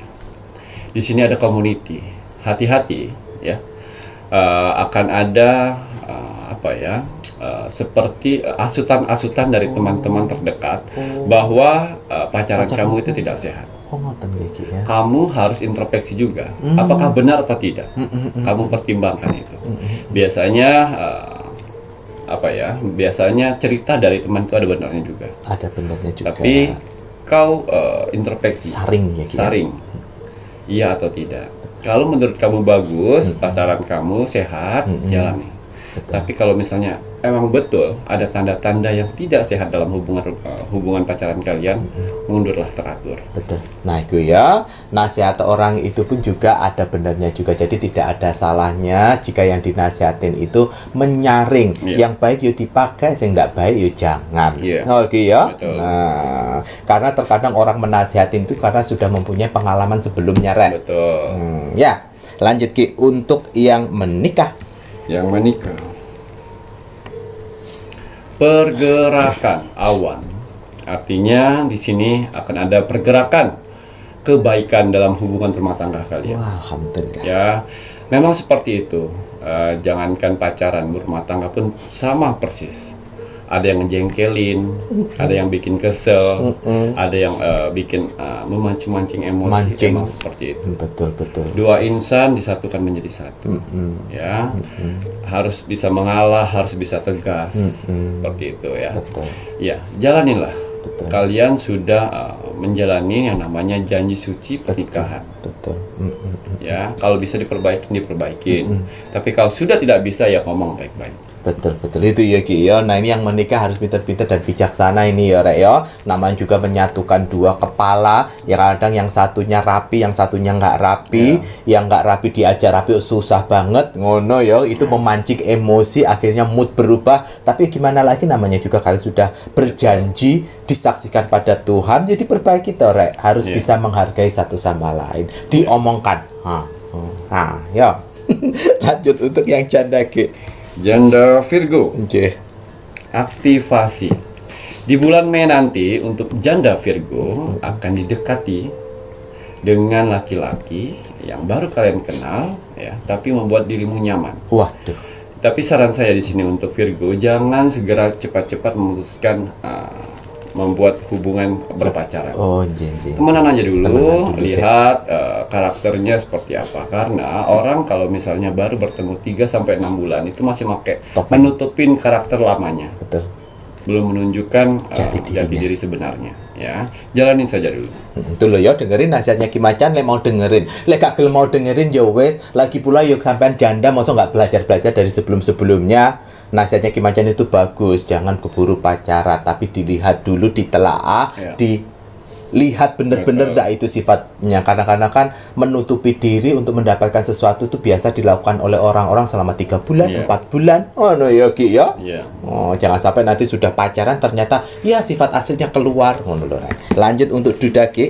Di sini ada community. Hati-hati ya. Akan ada seperti asutan-asutan dari teman-teman terdekat bahwa pacaran kamu itu tidak sehat. Ya. Kamu harus introspeksi juga. Apakah benar atau tidak? Kamu pertimbangkan itu. Biasanya biasanya cerita dari teman itu ada benarnya juga. Ada benarnya juga. Tapi kau introspeksi. Saring ya. Saring. Iya atau tidak. Kalau menurut kamu bagus, pacaran kamu sehat, jalani. Betul. Tapi kalau misalnya emang betul ada tanda-tanda yang tidak sehat dalam hubungan pacaran kalian, mundurlah teratur. Betul. Nah itu ya, nasihat orang itu pun juga ada benarnya juga. Jadi tidak ada salahnya jika yang dinasihatin itu menyaring. Yang baik yuk dipakai, yang tidak baik yuk jangan. Oke ya. Betul. Nah, karena terkadang orang menasihatin itu karena sudah mempunyai pengalaman sebelumnya, Rek. Betul. Ya, lanjut Ki untuk yang menikah. Yang menikah. Pergerakan awan. Artinya di sini akan ada pergerakan kebaikan dalam hubungan rumah tangga kalian. Wah, alhamdulillah. Ya, memang seperti itu. Jangankan pacaran, berumah tangga pun sama persis. Ada yang ngejengkelin, ada yang bikin kesel, ada yang bikin memancing-mancing emosi. Memang seperti itu. Betul. Dua insan disatukan menjadi satu. Ya, harus bisa mengalah, harus bisa tegas, seperti itu ya. Betul. Ya, jalanilah. Betul. Kalian sudah menjalani yang namanya janji suci pernikahan. Betul. Ya, kalau bisa diperbaikin. Tapi kalau sudah tidak bisa ya ngomong baik-baik. Betul betul itu ya Ki ya. Nah ini yang menikah harus pintar-pintar dan bijaksana ini ya Rek ya. Namanya juga menyatukan dua kepala. Ya kadang yang satunya rapi, yang satunya nggak rapi. Yang nggak rapi diajar rapi susah banget ngono ya. Itu memancing emosi, akhirnya mood berubah. Tapi gimana lagi, namanya juga kalian sudah berjanji disaksikan pada Tuhan. Jadi perbaiki toh Rek. Harus bisa menghargai satu sama lain. Diomongkan. Nah ya. Lanjut untuk yang janda Ki. Janda Virgo, Oke. aktivasi. Di bulan Mei nanti untuk janda Virgo akan didekati dengan laki-laki yang baru kalian kenal ya, tapi membuat dirimu nyaman. Waduh. Tapi saran saya di sini untuk Virgo, jangan segera cepat-cepat memutuskan membuat hubungan berpacaran. Oh, jenjing. Temenan aja dulu, Temenan dulu, lihat karakternya seperti apa. Karena orang kalau misalnya baru bertemu 3-6 bulan itu masih pakai Topeng. menutupin karakter lamanya, Betul. belum menunjukkan Jati jati dirinya. diri sebenarnya. Ya, jalanin saja dulu. Itu loh ya, dengerin nasihatnya Ki Macan. Lek mau dengerin, lek gak gelem mau dengerin ya wes. Lagi pula yuk sampean janda masa nggak belajar dari sebelumnya. Nasihatnya Ki Macan itu bagus. Jangan keburu pacaran, tapi dilihat dulu, ditelaah, Ya. dilihat bener-bener Betul. dak itu sifatnya. Kadang-kadang kan menutupi diri untuk mendapatkan sesuatu itu biasa dilakukan oleh orang-orang selama 3 bulan, Iya. 4 bulan. Oh no ya Ki ya. Iya. Oh, jangan sampai nanti sudah pacaran ternyata ya sifat aslinya keluar. Ngono lho, Rek. Lanjut untuk Duda Ki.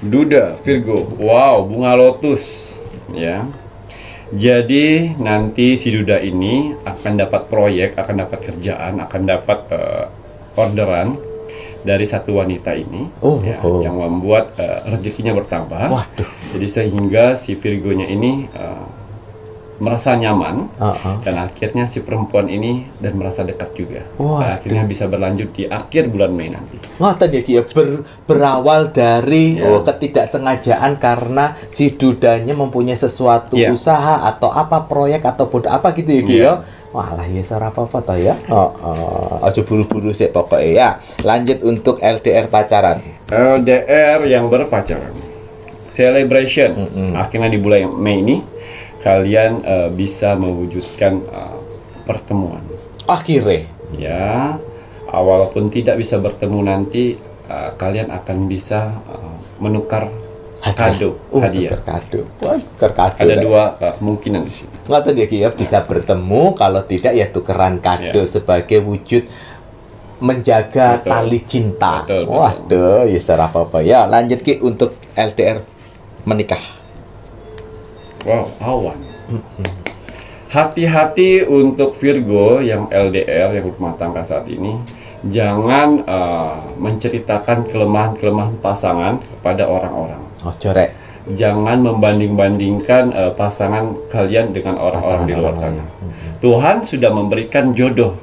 Duda Virgo, wow, bunga lotus, ya. Jadi nanti si Duda ini akan dapat proyek, akan dapat kerjaan, akan dapat orderan dari satu wanita ini, ya, yang membuat rezekinya bertambah. Waduh. Jadi sehingga si Virgonya ini merasa nyaman dan akhirnya si perempuan ini dan merasa dekat juga. Dan akhirnya bisa berlanjut di akhir bulan Mei nanti. Ngoten ya Ki ya, berawal dari ketidaksengajaan karena si Dudanya mempunyai sesuatu usaha atau apa proyek atau apa gitu ya Ki ya. Walah ya ora apa-apa toh ya. Aja buru-buru sih pokoknya ya. Lanjut untuk LDR pacaran. LDR yang berpacaran. Celebration. Akhirnya di bulan Mei ini kalian bisa mewujudkan pertemuan. Akhirnya. Ya, walaupun tidak bisa bertemu nanti, kalian akan bisa menukar kado, hadiah. Kado. Wah, tukar kado. Ada dua kemungkinan di sini. Ngoten ya Ki ya, bisa bertemu, kalau tidak ya tukeran kado sebagai wujud menjaga tali cinta. Waduh, ya serah apa-apa ya. Lanjut Ki untuk LDR menikah. Wow, awan. Hati-hati untuk Virgo yang LDR, yang berumah tangga saat ini. Jangan menceritakan kelemahan-kelemahan pasangan kepada orang-orang. Oh, corek. Jangan membanding-bandingkan pasangan kalian dengan orang-orang di luar sana. Tuhan sudah memberikan jodoh,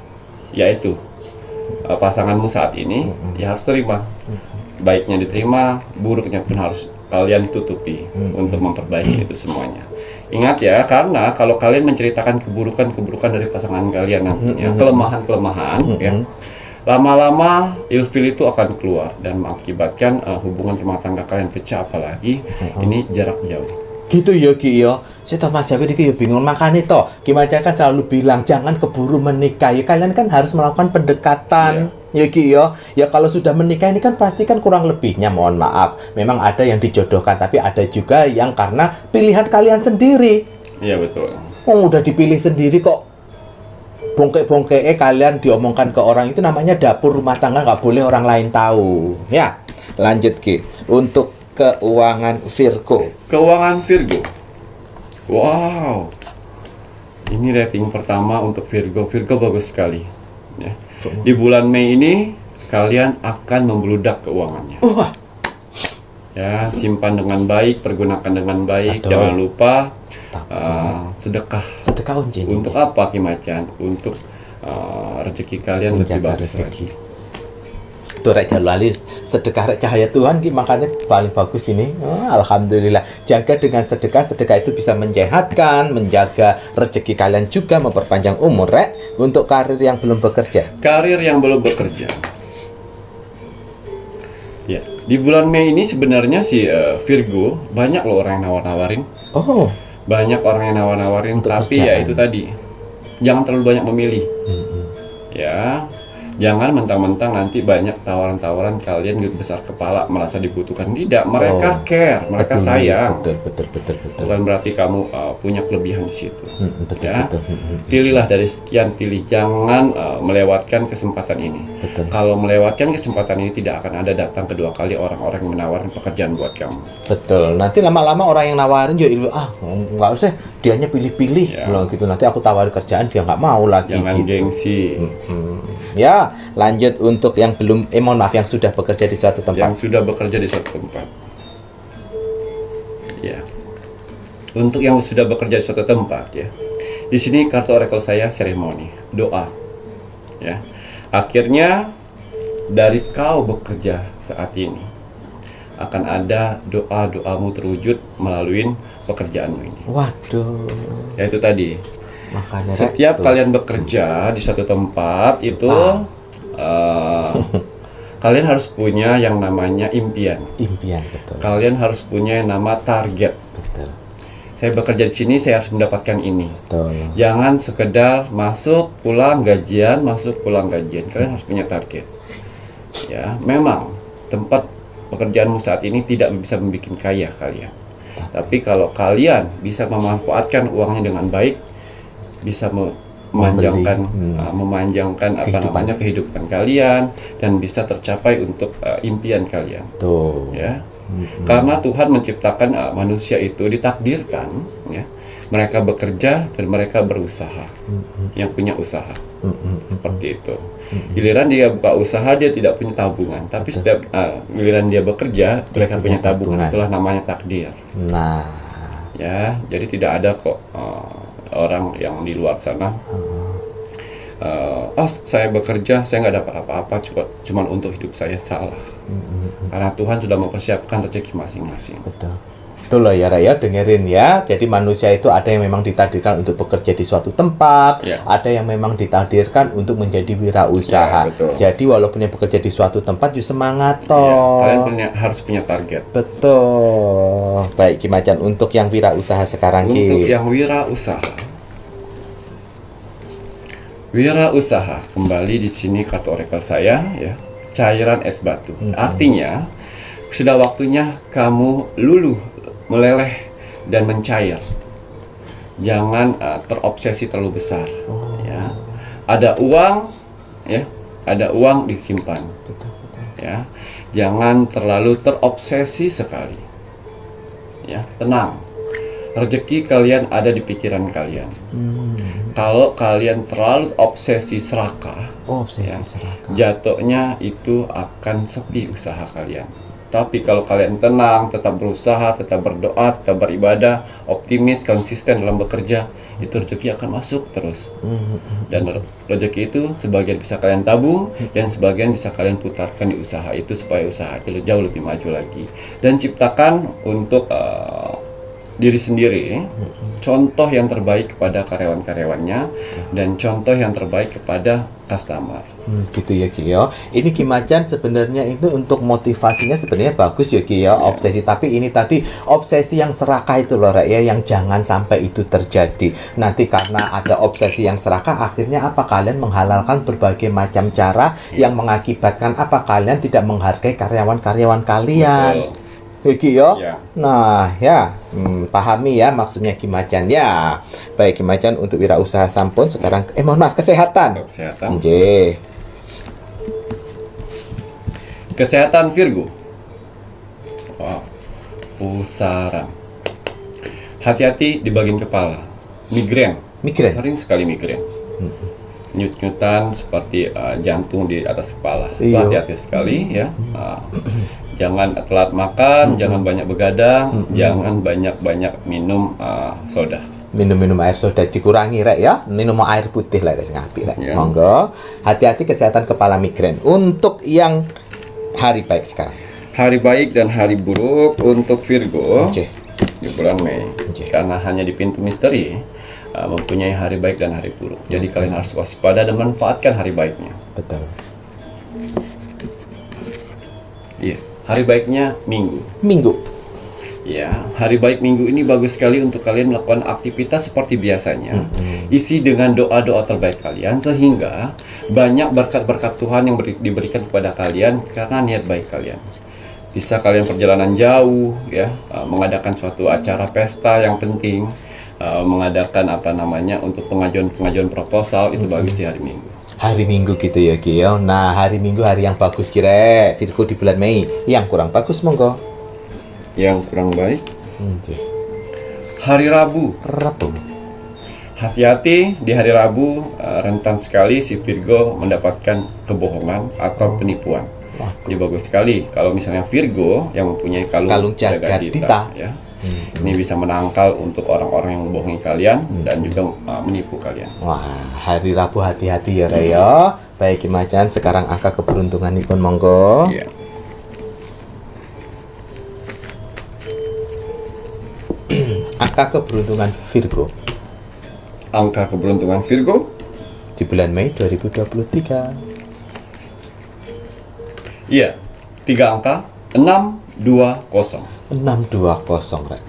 yaitu pasanganmu saat ini, ya harus terima. Baiknya diterima, buruknya pun harus kalian tutupi untuk memperbaiki itu semuanya. Ingat ya, karena kalau kalian menceritakan keburukan-keburukan dari pasangan kalian nanti, ya, kelemahan-kelemahan, ya, lama-lama ilfil itu akan keluar dan mengakibatkan hubungan rumah tangga kalian pecah, apalagi ini jarak jauh. Gitu ya Ki ya. Saya Mas Jawir iki ya bingung, makanya toh Ki Macan kan selalu bilang jangan keburu menikah. Ya kalian kan harus melakukan pendekatan. Ya Ki ya. Ya kalau sudah menikah ini kan pasti kan kurang lebihnya, mohon maaf, memang ada yang dijodohkan, tapi ada juga yang karena pilihan kalian sendiri. Iya betul. Oh, udah dipilih sendiri kok bongke-bongke kalian diomongkan ke orang, itu namanya dapur rumah tangga, nggak boleh orang lain tahu. Ya, lanjut Ki. Untuk keuangan Virgo. Keuangan Virgo. Wow. Ini rating pertama untuk Virgo. Virgo bagus sekali. Ya. Di bulan Mei ini kalian akan membludak keuangannya. Ya, simpan dengan baik, pergunakan dengan baik. Betul. Jangan lupa sedekah. Sedekah Untuk apa Ki Macan? Untuk rezeki kalian lebih menjaga bagus rezeki. lagi. Tuh rek jalali sedekah rek cahaya Tuhan Ki, makanya paling bagus ini. Alhamdulillah. Jaga dengan sedekah itu bisa menyehatkan, menjaga rezeki kalian juga, memperpanjang umur rek. Untuk karir yang belum bekerja. Karir yang belum bekerja. Ya, di bulan Mei ini sebenarnya si Virgo banyak loh orang yang nawar-nawarin. Oh, Banyak orang yang nawar-nawarin, Untuk tapi ya kerjaan. itu tadi Jangan terlalu banyak memilih. Ya, jangan mentang-mentang nanti banyak tawaran-tawaran kalian besar kepala merasa dibutuhkan. Tidak, mereka care, mereka Peduli. sayang. Betul. Bukan berarti kamu punya kelebihan di situ. Betul. Pilihlah dari sekian, pilih. Jangan melewatkan kesempatan ini. Betul. Kalau melewatkan kesempatan ini, tidak akan ada datang kedua kali orang-orang yang menawarkan pekerjaan buat kamu. Betul. Nanti lama-lama orang yang nawarin juga nggak usah, dianya pilih-pilih loh gitu. Nanti aku tawarin kerjaan dia nggak mau lagi. Jangan gitu. gengsi. Ya, lanjut untuk yang belum, mohon maaf, yang sudah bekerja di suatu tempat. Yang sudah bekerja di suatu tempat. Ya. Untuk yang sudah bekerja di suatu tempat, ya. Di sini kartu oracle saya seremoni, doa. Ya. Akhirnya dari kau bekerja saat ini akan ada doa-doamu terwujud melalui pekerjaanmu ini. Waduh. Yaitu tadi, Makanya setiap tuh. kalian bekerja di suatu tempat itu kalian harus punya yang namanya impian. Impian, betul. Kalian harus punya yang nama target. Betul. Saya bekerja di sini, saya harus mendapatkan ini. Betul. Jangan sekedar masuk pulang gajian. Kalian harus punya target. Ya, memang tempat pekerjaanmu saat ini tidak bisa membuat kaya kalian. Tapi kalau kalian bisa memanfaatkan uangnya dengan baik, bisa memanjangkan kehidupan kalian, dan bisa tercapai untuk impian kalian. Tuh. Ya. Karena Tuhan menciptakan manusia itu ditakdirkan, ya, mereka bekerja dan mereka berusaha, yang punya usaha, seperti itu. Giliran dia buka usaha, dia tidak punya tabungan, tapi setiap giliran dia bekerja, mereka punya tabungan. Itulah namanya takdir. Nah, ya, jadi tidak ada kok orang yang di luar sana. Saya bekerja, saya nggak dapat apa-apa, cuma untuk hidup saya. Salah. Karena Tuhan sudah mempersiapkan rezeki masing-masing. betul. Tuh loh ya Raya, dengerin ya. Jadi manusia itu ada yang memang ditakdirkan untuk bekerja di suatu tempat, Ya. ada yang memang ditakdirkan untuk menjadi wirausaha. Ya, betul. Jadi walaupun yang bekerja di suatu tempat, justru semangat Ya, toh. kalian harus punya target. Betul. Baik, Ki Macan, untuk yang wirausaha sekarang Ki. Untuk yang wirausaha. Wirausaha, kembali di sini kartu oracle saya, ya. Cairan es batu. Artinya sudah waktunya kamu luluh, meleleh dan mencair. Jangan terobsesi terlalu besar. Ya. Ada uang, ya. Ada uang disimpan. Ya. Jangan terlalu terobsesi sekali. Ya, tenang. Rezeki kalian ada di pikiran kalian. Kalau kalian terlalu obsesi serakah, Obsesi serakah. jatuhnya itu akan sepi usaha kalian. Tapi kalau kalian tenang, tetap berusaha, tetap berdoa, tetap beribadah, optimis, konsisten dalam bekerja, itu rezeki akan masuk terus. Dan rezeki itu sebagian bisa kalian tabung, dan sebagian bisa kalian putarkan di usaha itu supaya usaha itu jauh lebih maju lagi. Dan ciptakan untuk diri sendiri contoh yang terbaik kepada karyawan-karyawannya, dan contoh yang terbaik kepada customer. Gitu ya Ki ya. Ini Ki Macan sebenarnya itu untuk motivasinya sebenarnya bagus ya Ki ya, obsesi. Tapi ini tadi obsesi yang serakah itu loh Rek ya, yang jangan sampai itu terjadi. Nanti karena ada obsesi yang serakah, akhirnya apa, kalian menghalalkan berbagai macam cara yang mengakibatkan apa, kalian tidak menghargai karyawan-karyawan kalian. Betul. Ki ya. Ya. Nah ya, pahami ya maksudnya Ki Macan ya. Baik Ki Macan, untuk wirausaha sampun sekarang, mohon maaf, kesehatan. Kesehatan. Nggih. Kesehatan Virgo. Wow. Pusaran. Hati-hati di bagian kepala. Migrain. Migrain. Sering sekali migrain. Nyut-nyutan seperti jantung di atas kepala. Itu Iya. hati-hati sekali ya. Jangan telat makan, jangan banyak begadang, jangan banyak-banyak minum soda. Minum air soda dikurangi Rek ya. Minum air putih lah sing apik Rek. Ya. Monggo. Hati-hati kesehatan kepala migrain. Untuk yang hari baik sekarang. Hari baik dan hari buruk untuk Virgo Oke. di bulan Mei. Oke. Karena hanya di pintu misteri mempunyai hari baik dan hari buruk. Jadi kalian harus waspada dan manfaatkan hari baiknya. Betul. Iya. Hari baiknya Minggu. Minggu. Ya, hari baik Minggu ini bagus sekali untuk kalian melakukan aktivitas seperti biasanya. Isi dengan doa-doa terbaik kalian sehingga banyak berkat-berkat Tuhan yang diberikan kepada kalian karena niat baik kalian. Bisa kalian perjalanan jauh, ya, mengadakan suatu acara pesta yang penting, mengadakan untuk pengajuan proposal itu bagus di hari Minggu. Hari Minggu gitu ya Ki ya. Nah, hari Minggu hari yang bagus kira Virgo di bulan Mei. Yang kurang bagus monggo. Yang kurang baik hari Rabu. Hati-hati di hari Rabu, rentan sekali si Virgo mendapatkan kebohongan atau penipuan. Ini bagus sekali kalau misalnya Virgo yang mempunyai kalung Jagadita, ya. Ini bisa menangkal untuk orang-orang yang membohongi kalian dan juga menipu kalian. Wah, hari Rabu hati-hati ya Raya. Baik Macan, sekarang angka keberuntungan pun monggo. Iya. Angka keberuntungan Virgo. Angka keberuntungan Virgo di bulan Mei 2023. Iya, 3 angka 620. 620 Rek.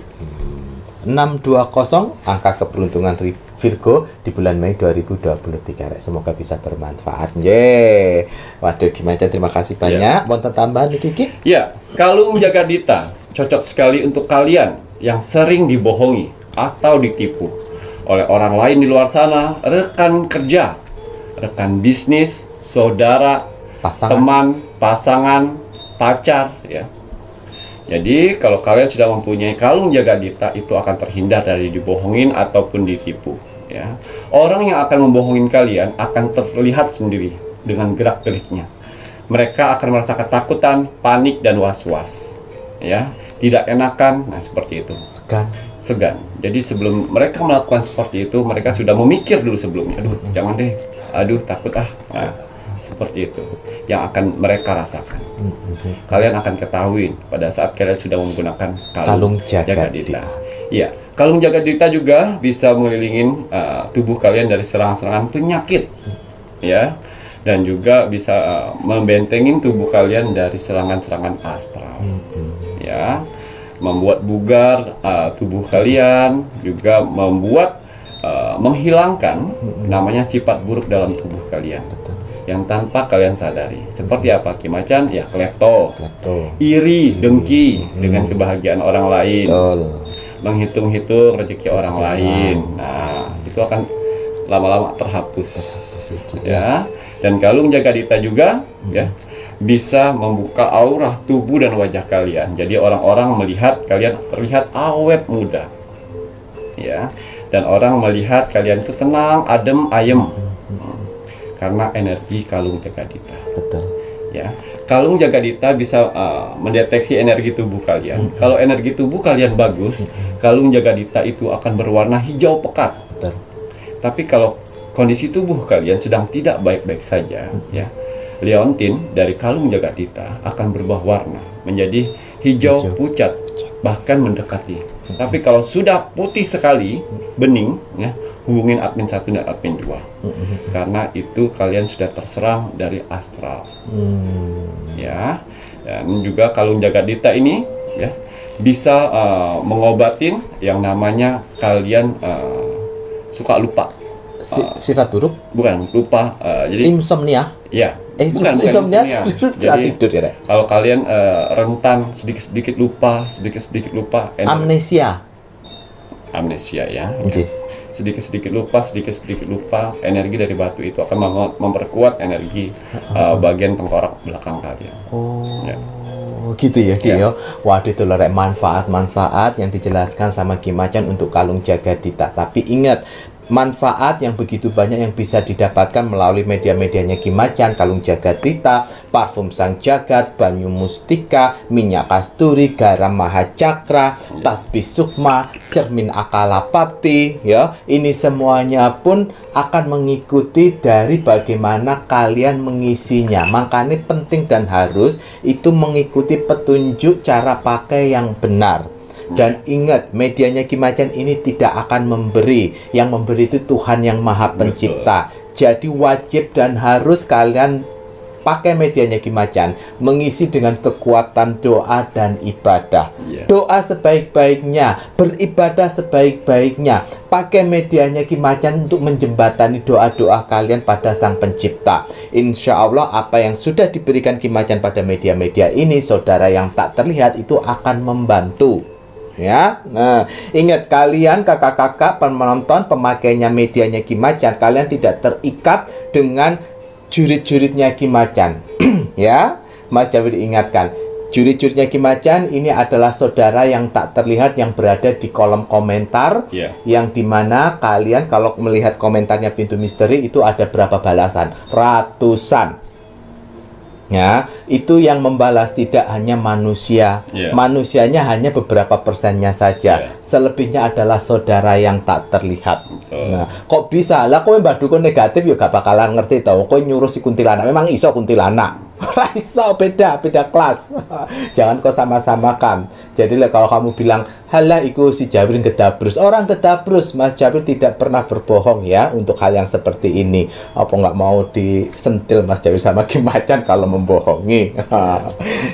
620 angka keberuntungan Virgo di bulan Mei 2023 Rek. Semoga bisa bermanfaat. Waduh gimana, terima kasih banyak. Wonten tambahan nih Kiki? Ya, kalung Jagadita cocok sekali untuk kalian yang sering dibohongi atau ditipu oleh orang lain di luar sana, rekan kerja, rekan bisnis, saudara, teman, pasangan, pacar, ya. Jadi kalau kalian sudah mempunyai kalung Jagadita, itu akan terhindar dari dibohongin ataupun ditipu, ya. Orang yang akan membohongin kalian akan terlihat sendiri dengan gerak-geriknya. Mereka akan merasa ketakutan, panik dan was-was, ya. Tidak enakan, nah seperti itu. Segan. Jadi sebelum mereka melakukan seperti itu, mereka sudah memikir dulu sebelumnya. Aduh, jangan deh. Aduh, takut ah. Nah, seperti itu yang akan mereka rasakan. Kalian akan ketahui pada saat kalian sudah menggunakan kalung Jagadita. Iya, kalung Jagadita juga bisa mengelilingin tubuh kalian dari serangan-serangan penyakit, ya, dan juga bisa membentengin tubuh kalian dari serangan-serangan astral, ya, membuat bugar tubuh kalian, juga membuat menghilangkan namanya sifat buruk dalam tubuh kalian. Yang tanpa kalian sadari. Seperti apa Ki Macan? Ya, klepto, iri, dengki dengan kebahagiaan orang lain, menghitung-hitung rezeki orang lain. Nah, itu akan lama-lama terhapus, ya. Dan kalung Jagadita juga, ya, bisa membuka aura tubuh dan wajah kalian. Jadi orang-orang melihat kalian terlihat awet muda, ya. Dan orang melihat kalian itu tenang, adem, ayem. Karena energi kalung Jagadita. Betul. Ya, kalung Jagadita bisa mendeteksi energi tubuh kalian. Kalau energi tubuh kalian bagus, kalung Jagadita itu akan berwarna hijau pekat. Betul. Tapi kalau kondisi tubuh kalian sedang tidak baik-baik saja, ya, leontin dari kalung Jagadita akan berubah warna menjadi hijau pucat, bahkan mendekati. Tapi kalau sudah putih sekali, bening, ya, hubungin admin 1 dan admin 2. Karena itu kalian sudah terserang dari astral. Ya. Dan juga kalung Jagadita ini, ya, bisa mengobatin yang namanya kalian suka lupa. Sifat buruk? Bukan, lupa. Jadi insomnia? Ya. Bukan insomnia. Jadi tidur ya, kalau kalian rentan sedikit-sedikit lupa, sedikit-sedikit lupa. Amnesia, ya. Sedikit-sedikit lupa, energi dari batu itu akan memperkuat energi bagian tengkorak belakang kalian. Ya. Gitu ya Ki ya. Waduh, itu lorek manfaat yang dijelaskan sama Ki Macan untuk kalung Jagadita. Tapi ingat, manfaat yang begitu banyak yang bisa didapatkan melalui media-medianya Ki Macan, kalung Jagadita, parfum Sang Jagat, banyu mustika, minyak kasturi, garam mahacakra, tasbih sukma, cermin akalapati, ya. Ini semuanya pun akan mengikuti dari bagaimana kalian mengisinya. Makanya penting dan harus itu mengikuti petunjuk cara pakai yang benar. Dan ingat, medianya Ki Macan ini tidak akan memberi. Yang memberi itu Tuhan yang Maha Pencipta. Jadi wajib dan harus kalian pakai medianya Ki Macan, mengisi dengan kekuatan doa dan ibadah. Iya. Doa sebaik-baiknya, beribadah sebaik-baiknya. Pakai medianya Ki Macan untuk menjembatani doa-doa kalian pada Sang Pencipta. Insya Allah apa yang sudah diberikan Ki Macan pada media-media ini, saudara yang tak terlihat itu akan membantu. Ya, nah ingat kalian kakak-kakak penonton pemakainya medianya Ki Macan, kalian tidak terikat dengan jurid-juridnya Ki Macan. Ya, Mas Jawir ingatkan, jurid-juridnya Ki Macan ini adalah saudara yang tak terlihat yang berada di kolom komentar, yang dimana kalian kalau melihat komentarnya Pintu Misteri itu ada berapa balasan? Ratusan. Ya, itu yang membalas tidak hanya manusia. Manusianya hanya beberapa persennya saja. Selebihnya adalah saudara yang tak terlihat. Nah, kok bisa? Lah kowe mbah dukun negatif ya gak bakalan ngerti tau. Kowe nyuruh si kuntilanak. Memang iso kuntilanak. Iso, beda kelas. Jangan kau sama-samakan. Jadi kalau kamu bilang halah iku si Jawir gedabrus, orang gedabrus, Mas Jawir tidak pernah berbohong ya untuk hal yang seperti ini. Apa nggak mau disentil Mas Jawir sama Ki Macan kalau membohongi?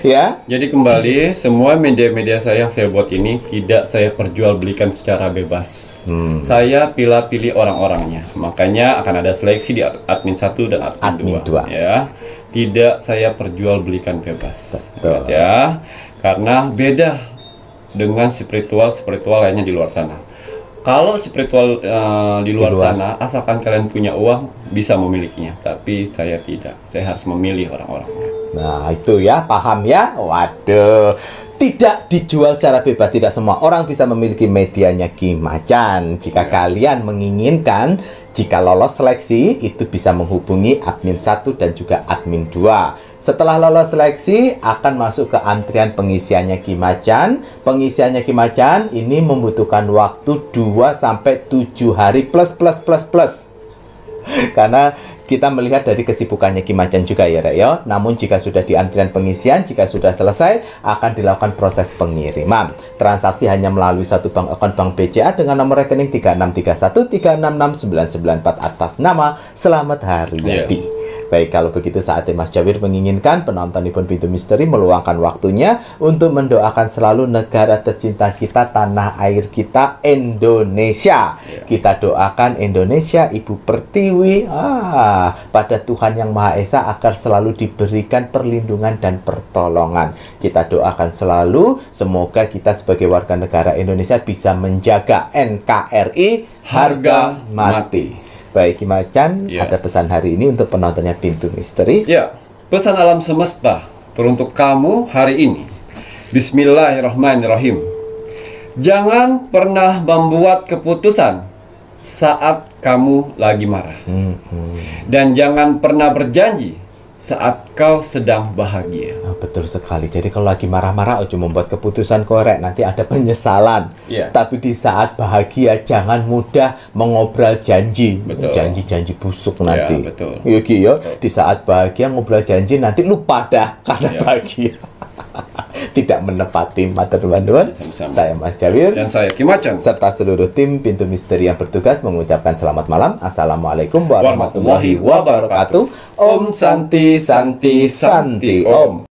Ya. Jadi kembali, semua media-media saya yang saya buat ini tidak saya perjualbelikan secara bebas. Saya pilih orang-orangnya. Makanya akan ada seleksi di admin 1 dan admin 2. Ya. Tidak saya perjualbelikan bebas. Betul. Ya. Karena beda dengan spiritual lainnya di luar sana. Kalau spiritual di luar sana, asalkan kalian punya uang, bisa memilikinya. Tapi saya tidak. Saya harus memilih orang-orangnya. Nah, itu ya, paham ya? Waduh. Tidak dijual secara bebas, tidak semua orang bisa memiliki medianya Ki Macan. Jika kalian menginginkan, jika lolos seleksi, itu bisa menghubungi admin 1 dan juga admin 2. Setelah lolos seleksi, akan masuk ke antrian pengisiannya Ki Macan. Pengisiannya Ki Macan ini membutuhkan waktu 2-7 hari plus. Karena kita melihat dari kesibukannya Ki Macan juga ya, Rek, ya. Namun jika sudah di antrian pengisian, jika sudah selesai, akan dilakukan proses pengiriman. Transaksi hanya melalui satu bank akun bank BCA dengan nomor rekening 36313669994 atas nama Selamat Haryadi. Baik, kalau begitu saatnya Mas Jawir menginginkan penonton Nippon Pintu Misteri meluangkan waktunya untuk mendoakan selalu negara tercinta kita, tanah air kita, Indonesia. Kita doakan Indonesia, Ibu Pertiwi, pada Tuhan Yang Maha Esa agar selalu diberikan perlindungan dan pertolongan. Kita doakan selalu semoga kita sebagai warga negara Indonesia bisa menjaga NKRI harga mati. Baik, Ki Macan, ada pesan hari ini untuk penontonnya Pintu Misteri. Ya, pesan alam semesta teruntuk kamu hari ini. Bismillahirrahmanirrahim. Jangan pernah membuat keputusan saat kamu lagi marah. Dan jangan pernah berjanji saat kau sedang bahagia. Betul sekali. Jadi kalau lagi marah-marah, cuma membuat keputusan korek, nanti ada penyesalan. Tapi di saat bahagia, jangan mudah mengobrol janji. Janji-janji busuk nanti. Di saat bahagia ngobrol janji, nanti lupa dah karena bahagia. Tidak menepati materi teman-teman. Saya Mas Jawir dan saya Ki Macan serta seluruh tim Pintu Misteri yang bertugas mengucapkan selamat malam. Assalamualaikum warahmatullahi wabarakatuh. Om Santi Santi Santi Om.